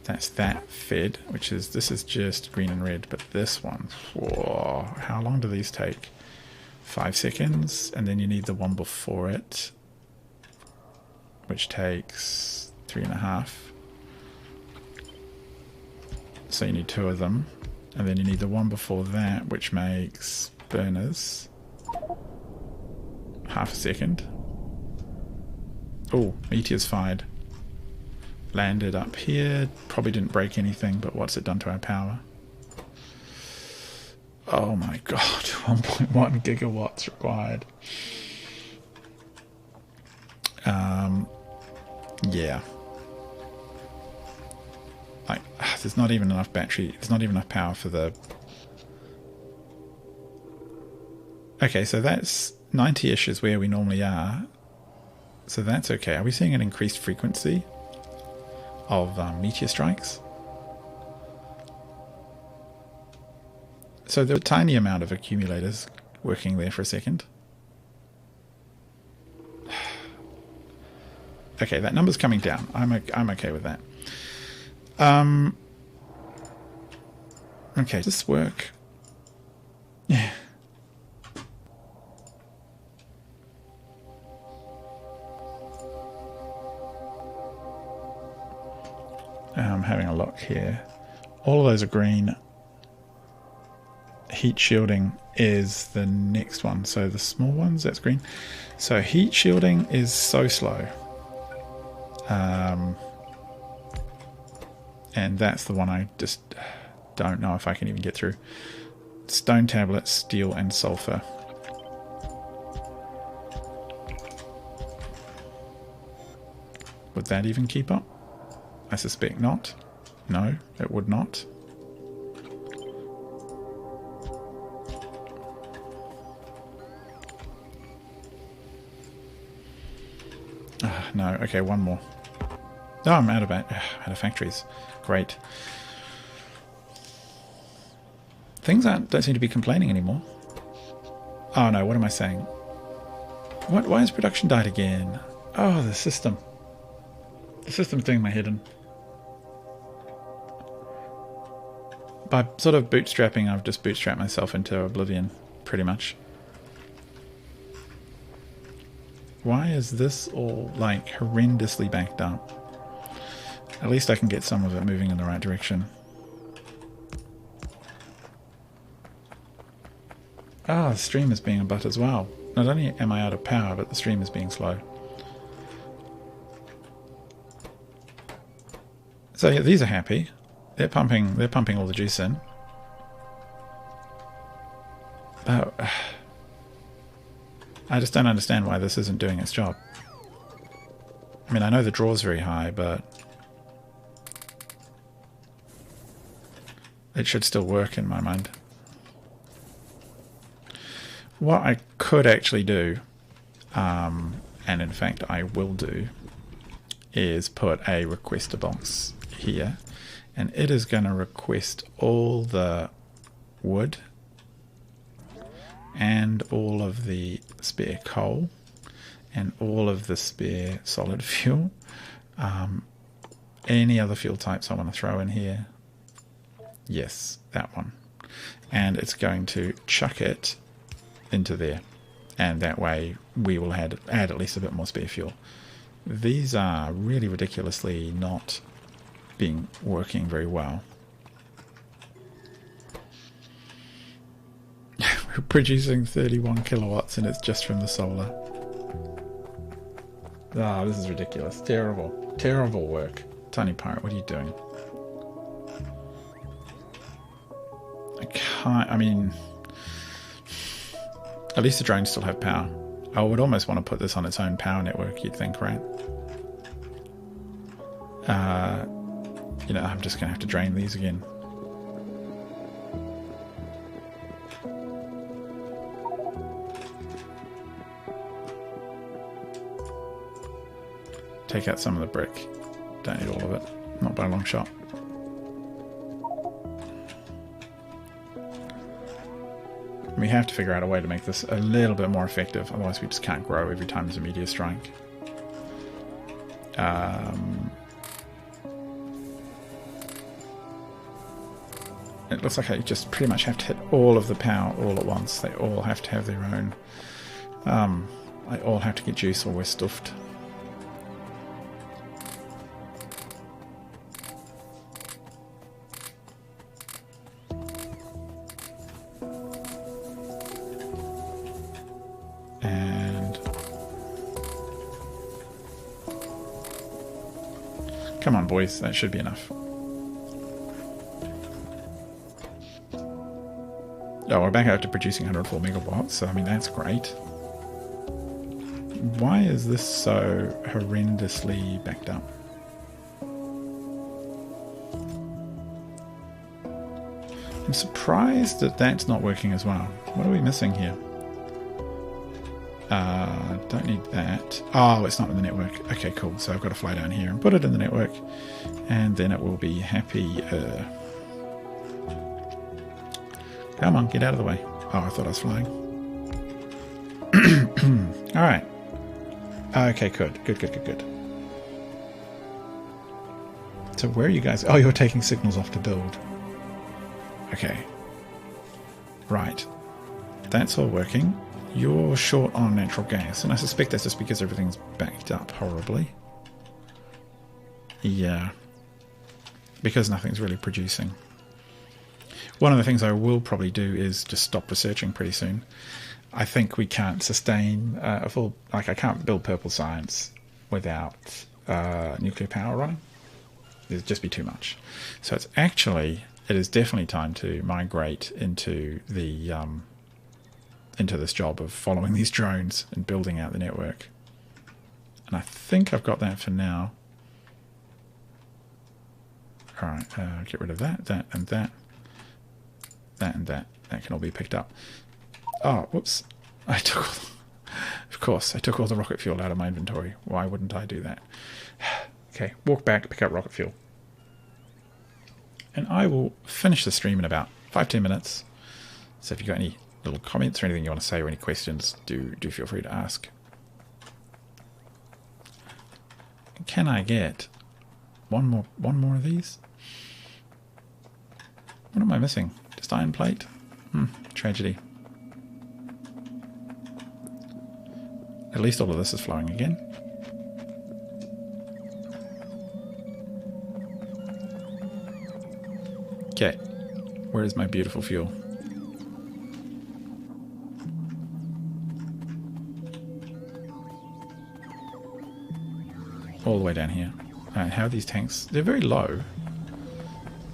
That's that fed, which is, this is just green and red, but this one, whoa, how long do these take? 5 seconds, and then you need the one before it, which takes 3.5. So you need 2 of them, and then you need the one before that, which makes burners. Half a second. Oh, meteor's fired. Landed up here. Probably didn't break anything, but what's it done to our power? Oh my god, 1.1 gigawatts required. Yeah. Like, there's not even enough battery, there's not even enough power for the... Okay, so that's 90-ish is where we normally are. So that's okay. Are we seeing an increased frequency of meteor strikes? So there was a tiny amount of accumulators working there for a second. Okay, that number's coming down. I'm okay with that. Okay, does this work? Yeah. I'm having a look here. All of those are green. Heat shielding is the next one. So the small ones, that's green. So heat shielding is so slow. And that's the one I just don't know if I can even get through. Stone tablets, steel and sulfur. Would that even keep up? I suspect not. No, it would not. No, okay, one more. Oh, I'm out of factories. Great. Things don't seem to be complaining anymore. Oh no, what am I saying? Why has production died again? Oh, the system. The system's doing my head in. By sort of bootstrapping, I've just bootstrapped myself into oblivion, pretty much. Why is this all, like, horrendously backed up? At least I can get some of it moving in the right direction. Ah, the stream is being a butt as well. Not only am I out of power, but the stream is being slow. So yeah, these are happy. They're pumping all the juice in. But I just don't understand why this isn't doing its job. I mean, I know the draw's very high, but it should still work in my mind. What I could actually do, and in fact I will do, is put a requester box here, and it is going to request all the wood and all of the spare coal and all of the spare solid fuel. Any other fuel types I want to throw in here? Yes, that one. And it's going to chuck it into there, and that way we will add at least a bit more spare fuel. These are really ridiculously not working very well. We're producing 31 kilowatts and it's just from the solar. Ah, this is ridiculous. Terrible. Terrible work. Tiny Pirate, what are you doing? I mean, at least the drones still have power. I would almost want to put this on its own power network, you'd think, right? You know, I'm just going to have to drain these again. take out some of the brick. Don't need all of it. Not by a long shot. We have to figure out a way to make this a little bit more effective, otherwise we just can't grow every time there's a meteor strike. It looks like I just pretty much have to hit all of the power all at once. They all have to have their own. They all have to get juice or we're stuffed. And come on, boys, that should be enough. Oh, we're back up to producing 104 megawatts, so I mean, that's great. Why is this so horrendously backed up? I'm surprised that that's not working as well. What are we missing here? Don't need that. Oh, it's not in the network. Okay, cool. So I've got to fly down here and put it in the network, and then it will be happy. Come on, get out of the way. Oh, I thought I was flying. Alright. Okay, good. Good. So where are you guys? Oh, you're taking signals off to build. Okay. Right. That's all working. You're short on natural gas, and I suspect that's just because everything's backed up horribly. Yeah. Because nothing's really producing. One of the things I will probably do is just stop researching pretty soon. I think we can't sustain a full... Like, I can't build purple science without nuclear power running. It'd just be too much. So it's actually... It is definitely time to migrate into the... into this job of following these drones and building out the network. And I think I've got that for now. Alright, get rid of that, that and that. That and that. That can all be picked up. Oh, whoops. I took all, of course, I took all the rocket fuel out of my inventory. Why wouldn't I do that? Okay, walk back, pick up rocket fuel. And I will finish the stream in about 5-10 minutes. So if you've got any little comments or anything you want to say or any questions, do feel free to ask. Can I get one more of these? What am I missing? Just iron plate? Tragedy. At least all of this is flowing again. Okay. Where is my beautiful fuel? All the way down here. Alright, how are these tanks? They're very low.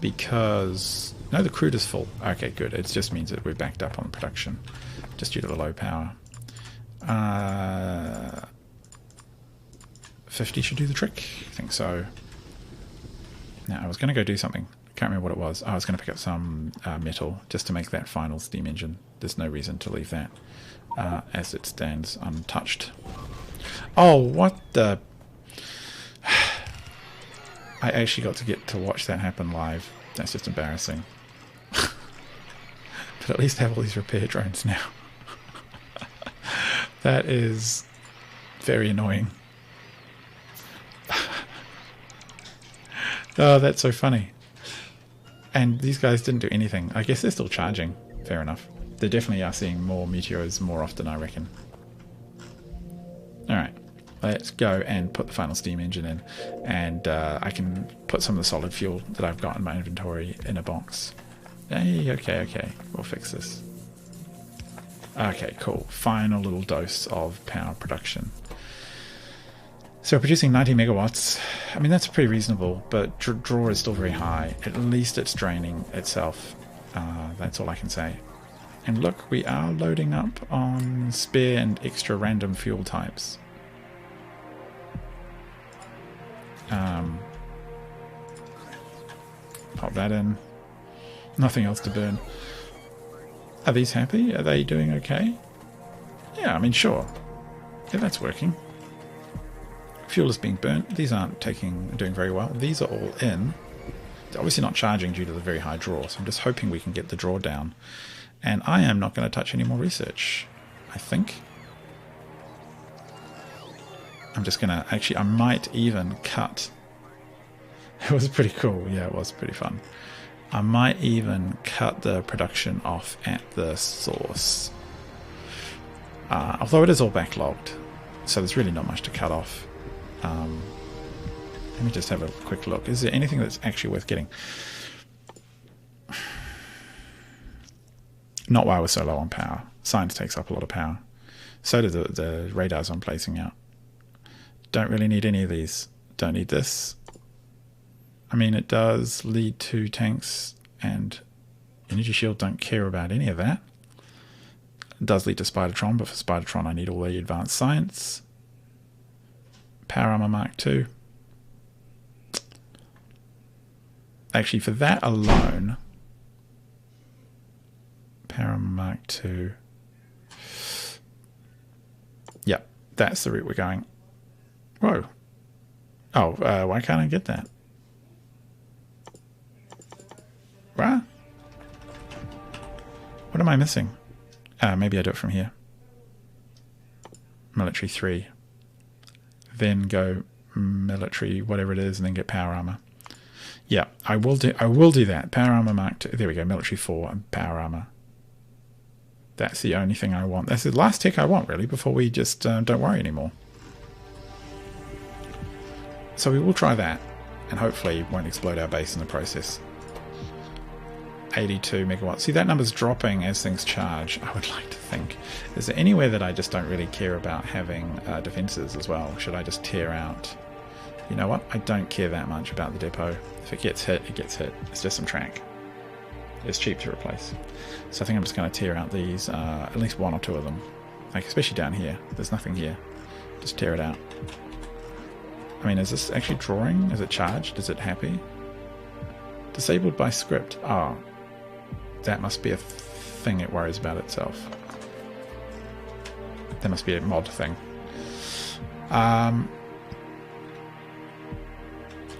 Because... No, the crude is full. Okay, good. It just means that we're backed up on production. Just due to the low power. 50 should do the trick. I think so. Now, I was going to go do something. I can't remember what it was. I was going to pick up some metal just to make that final steam engine. There's no reason to leave that as it stands untouched. Oh, what the... I actually got to get to watch that happen live. That's just embarrassing. But at least I have all these repair drones now. That is very annoying. Oh, that's so funny. And these guys didn't do anything. I guess they're still charging. Fair enough. They definitely are seeing more meteors more often, I reckon. Alright. Let's go and put the final steam engine in. And I can put some of the solid fuel that I've got in my inventory in a box. Hey, okay. We'll fix this. Okay, cool. Final little dose of power production. So we're producing 90 megawatts. I mean, that's pretty reasonable, but draw is still very high. At least it's draining itself. That's all I can say. And look, we are loading up on spare and extra random fuel types. Pop that in. Nothing else to burn. Are these happy? Are they doing okay? Yeah, I mean, sure. Yeah, that's working. Fuel is being burnt. These aren't doing very well. These are all in. They're obviously not charging due to the very high draw, so I'm just hoping we can get the draw down. And I am not going to touch any more research, I think. I'm just going to... Actually, I might even cut... It was pretty cool. Yeah, it was pretty fun. I might even cut the production off at the source. Although it is all backlogged, so there's really not much to cut off. Let me just have a quick look. Is there anything that's actually worth getting? Not while we're so low on power. Science takes up a lot of power. So do the radars I'm placing out. Don't really need any of these. Don't need this. I mean, it does lead to tanks and energy shield. Don't care about any of that. It does lead to Spidertron, but for Spidertron I need all the advanced science. Power Armor Mark II. Actually, for that alone, Power Armor Mark II. Yep, that's the route we're going. Whoa. Oh, why can't I get that? What? What am I missing? Maybe I do it from here. Military 3. Then go military, whatever it is, and then get power armor. Yeah, I will do that. Power armor Mark II. There we go. Military 4 and power armor. That's the only thing I want. That's the last tick I want, really, before we just don't worry anymore. So we will try that, and hopefully won't explode our base in the process. 82 megawatts. See, that number's dropping as things charge, I would like to think. Is there anywhere that I just don't really care about having defenses as well? Should I just tear out? You know what? I don't care that much about the depot. If it gets hit, it gets hit. It's just some track. It's cheap to replace. So I think I'm just going to tear out these, at least one or two of them. Like, especially down here. There's nothing here. Just tear it out. I mean, is this actually drawing? Is it charged? Is it happy? Disabled by script. Oh. That must be a thing it worries about itself. There must be a mod thing.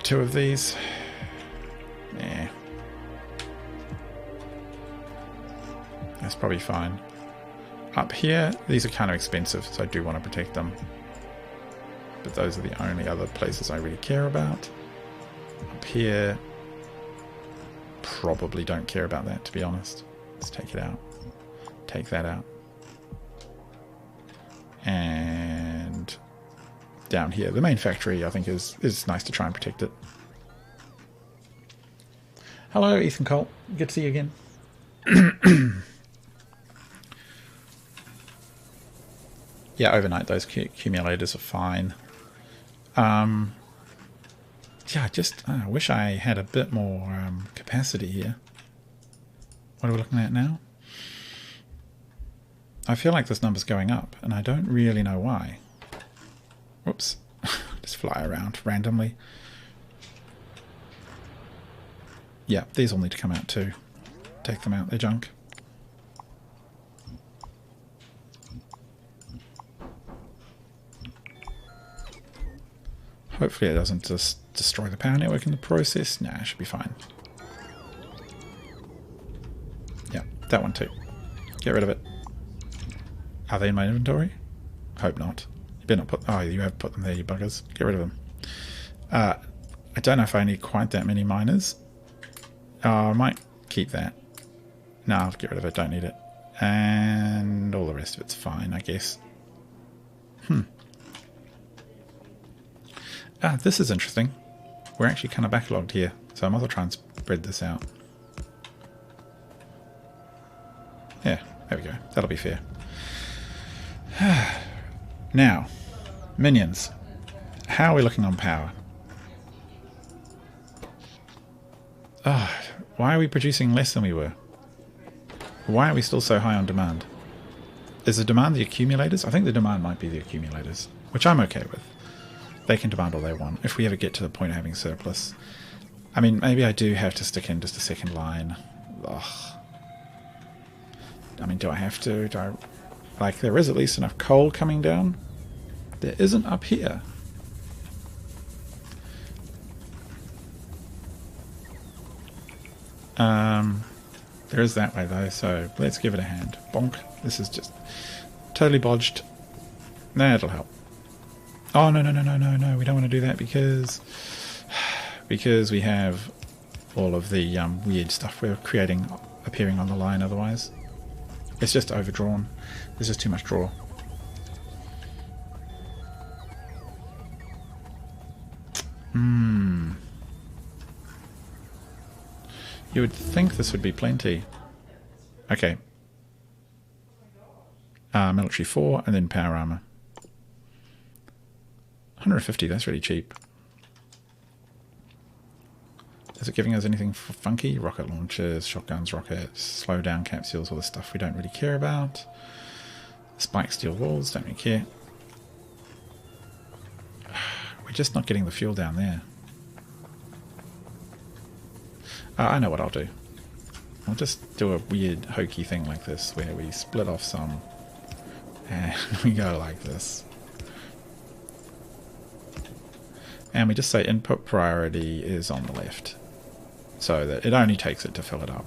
Two of these. Yeah. That's probably fine. Up here, these are kind of expensive, so I do want to protect them. But those are the only other places I really care about. Up here... Probably don't care about that, to be honest. Let's take it out. Take that out. And down here, the main factory, I think, is nice to try and protect it. Hello, Ethan Colt. Good to see you again. Yeah, overnight those accumulators are fine. Yeah, I wish I had a bit more capacity here. What are we looking at now? I feel like this number's going up, and I don't really know why. Whoops. Just fly around randomly. Yeah, these all need to come out too. Take them out, they're junk. Hopefully it doesn't just destroy the power network in the process. Nah, it should be fine. Yeah, that one too. Get rid of it. Are they in my inventory? Hope not. You better not put... Oh, you have put them there, you buggers. Get rid of them. I don't know if I need quite that many miners. Oh, I might keep that. No, I'll get rid of it. Don't need it. And all the rest of it's fine, I guess. This is interesting. We're actually kind of backlogged here, so I might as well try and spread this out. Yeah, there we go. That'll be fair. Now, minions. How are we looking on power? Why are we producing less than we were? Why are we still so high on demand? Is the demand the accumulators? I think the demand might be the accumulators, which I'm okay with. They can demand all they want if we ever get to the point of having surplus. I mean, maybe I do have to stick in just a second line. Ugh. I mean, do I have to? Do I... Like, there is at least enough coal coming down. There isn't up here. There is that way though, so let's give it a hand. Bonk. This is just totally bodged. That'll help. Oh, no, no, no, no, no, no. We don't want to do that because we have all of the weird stuff we're creating appearing on the line otherwise. It's just overdrawn. There's just too much draw. You would think this would be plenty. Okay. Military 4 and then power armor. 150, that's really cheap. Is it giving us anything funky? Rocket launchers, shotguns, rockets, slow down capsules, all the stuff we don't really care about. Spike steel walls, don't really care. We're just not getting the fuel down there. I know what I'll do. I'll just do a weird hokey thing like this where we split off some and we go like this. And we just say input priority is on the left so that it only takes it to fill it up.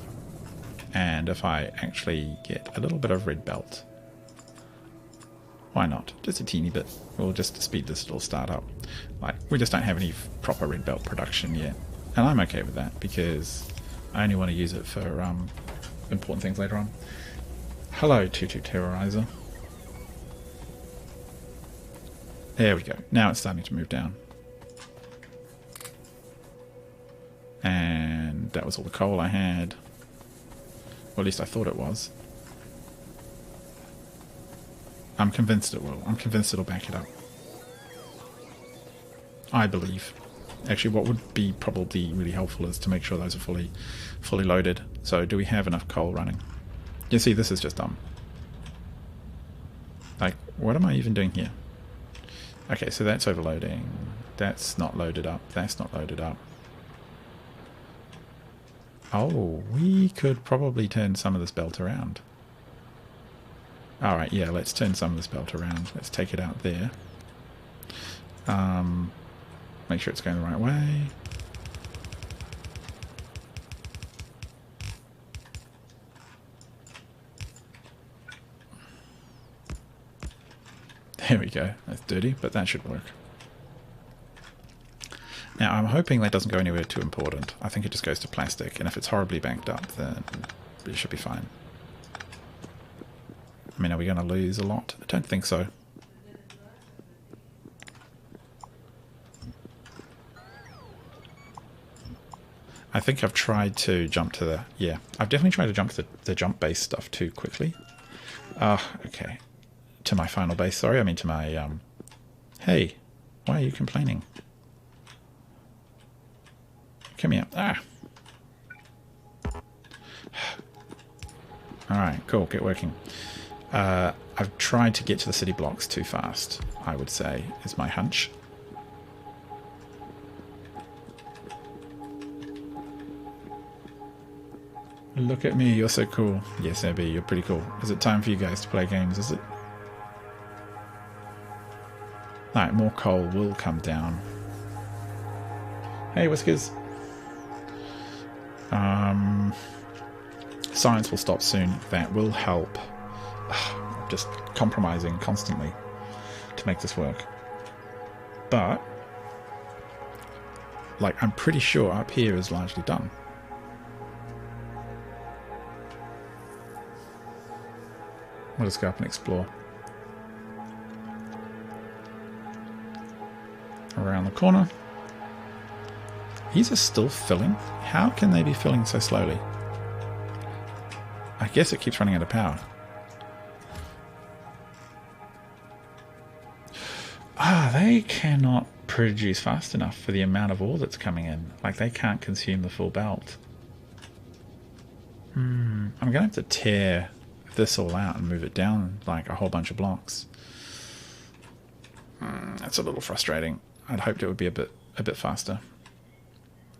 And if I actually get a little bit of red belt, why not? Just a teeny bit. We'll just speed this little start up. Like, we just don't have any proper red belt production yet. And I'm okay with that because I only want to use it for important things later on. Hello, Tutu Terrorizer. There we go. Now it's starting to move down. And that was all the coal I had. Or at least I thought it was. I'm convinced it will. I'm convinced it'll back it up. I believe. Actually, what would be probably really helpful is to make sure those are fully loaded. So do we have enough coal running? You see, this is just dumb. Like, what am I even doing here? Okay, so that's overloading. That's not loaded up. That's not loaded up. Oh, we could probably turn some of this belt around. Alright, yeah, let's turn some of this belt around. Let's take it out there. Make sure it's going the right way. There we go. That's dirty, but that should work. Now, I'm hoping that doesn't go anywhere too important. I think it just goes to plastic, and if it's horribly banked up, then it should be fine. I mean, are we going to lose a lot? I don't think so. I think I've tried to jump to the... Yeah, I've definitely tried to jump to the jump base stuff too quickly. Okay. To my final base, sorry. I mean to my... Hey, why are you complaining? Come here. Ah! Alright, cool. Get working. I've tried to get to the city blocks too fast, I would say, is my hunch. Look at me, you're so cool. Yes, Abby, you're pretty cool. Is it time for you guys to play games, is it? Alright, more coal will come down. Hey, Whiskers. Science will stop soon. That will help. Just compromising constantly to make this work. But, like, I'm pretty sure up here is largely done. We'll just go up and explore. Around the corner. These are still filling? How can they be filling so slowly? I guess it keeps running out of power. They cannot produce fast enough for the amount of ore that's coming in. Like, they can't consume the full belt. I'm going to have to tear this all out and move it down like a whole bunch of blocks. That's a little frustrating. I'd hoped it would be a bit faster.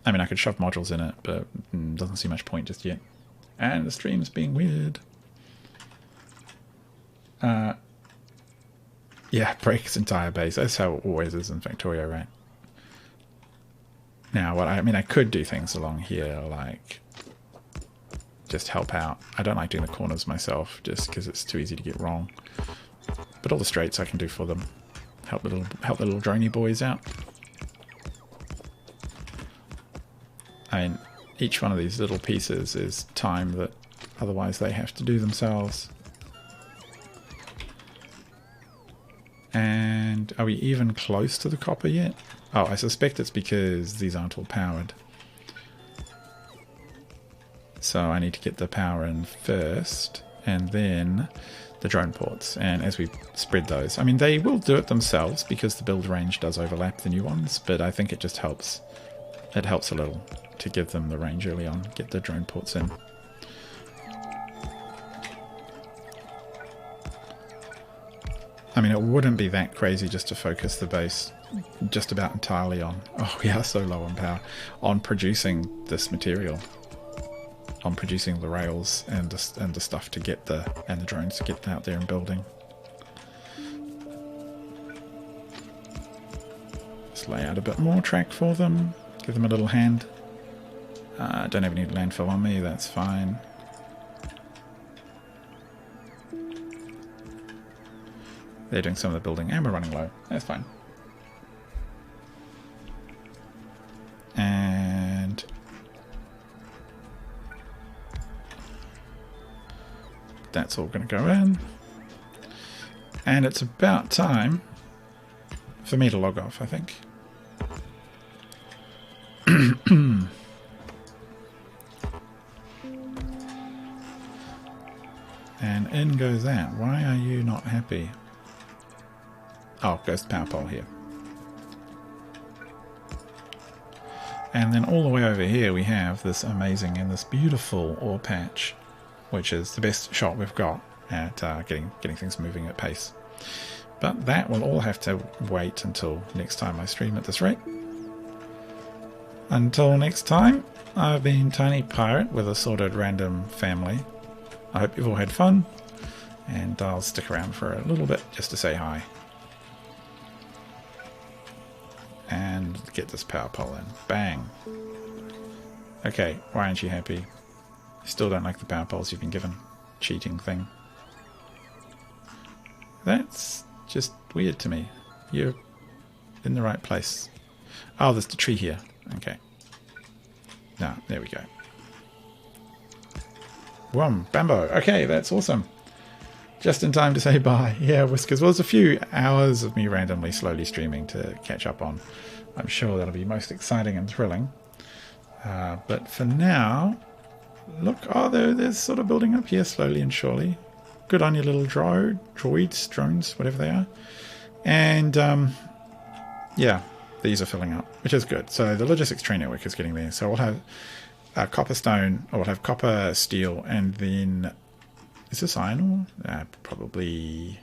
I mean, I could shove modules in it, but doesn't see much point just yet. And the stream's being weird. Yeah, break its entire base. That's how it always is in Factorio, right? Now, I mean, I could do things along here, like just help out. I don't like doing the corners myself just because it's too easy to get wrong. But all the straights I can do for them. Help the little droney boys out. I mean, each one of these little pieces is time that otherwise they have to do themselves. And are we even close to the copper yet? Oh, I suspect it's because these aren't all powered. So I need to get the power in first, and then the drone ports. And as we spread those, I mean, they will do it themselves because the build range does overlap the new ones, but I think it just helps. It helps a little to give them the range early on, get the drone ports in. I mean, it wouldn't be that crazy just to focus the base just about entirely on, oh, we are so low on power, on producing this material. On producing the rails and the stuff to get the drones to get out there and building. Just lay out a bit more track for them. Give them a little hand. Don't have any landfill on me. That's fine. They're doing some of the building and we're running low. That's fine. And that's all going to go in. And it's about time for me to log off, I think. And in goes that. Why are you not happy? Oh, goes the power pole here. And then all the way over here we have this amazing and this beautiful ore patch, which is the best shot we've got at getting things moving at pace. But that will all have to wait until next time I stream at this rate. Until next time, I've been Tiny Pirate with Assorted Random Family. I hope you've all had fun, and I'll stick around for a little bit just to say hi. And get this power pole in. Bang. Okay, why aren't you happy? Still don't like the power poles you've been given. Cheating thing. That's just weird to me. You're in the right place. Oh, there's the tree here. Okay. No, there we go. Wham, bambo. Okay, that's awesome. Just in time to say bye. Yeah, Whiskers. Well, there's a few hours of me randomly slowly streaming to catch up on. I'm sure that'll be most exciting and thrilling. But for now, look, oh, they're sort of building up here slowly and surely. Good on your little drones, whatever they are. And yeah, these are filling up, which is good. So the logistics train network is getting there. So we'll have copper stone, or we'll have copper steel, and then is this iron ore? Probably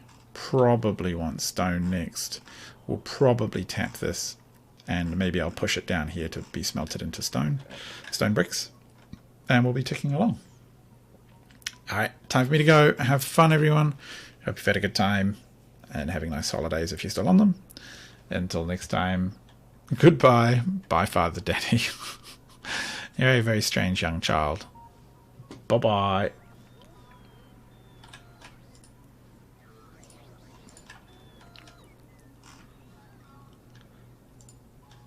want stone next. We'll probably tap this, and maybe I'll push it down here to be smelted into stone bricks, and we'll be ticking along. Alright, time for me to go. Have fun, everyone. Hope you've had a good time and having nice holidays if you're still on them. Until next time, goodbye. Bye, Father Daddy. You're a very strange young child. Bye-bye.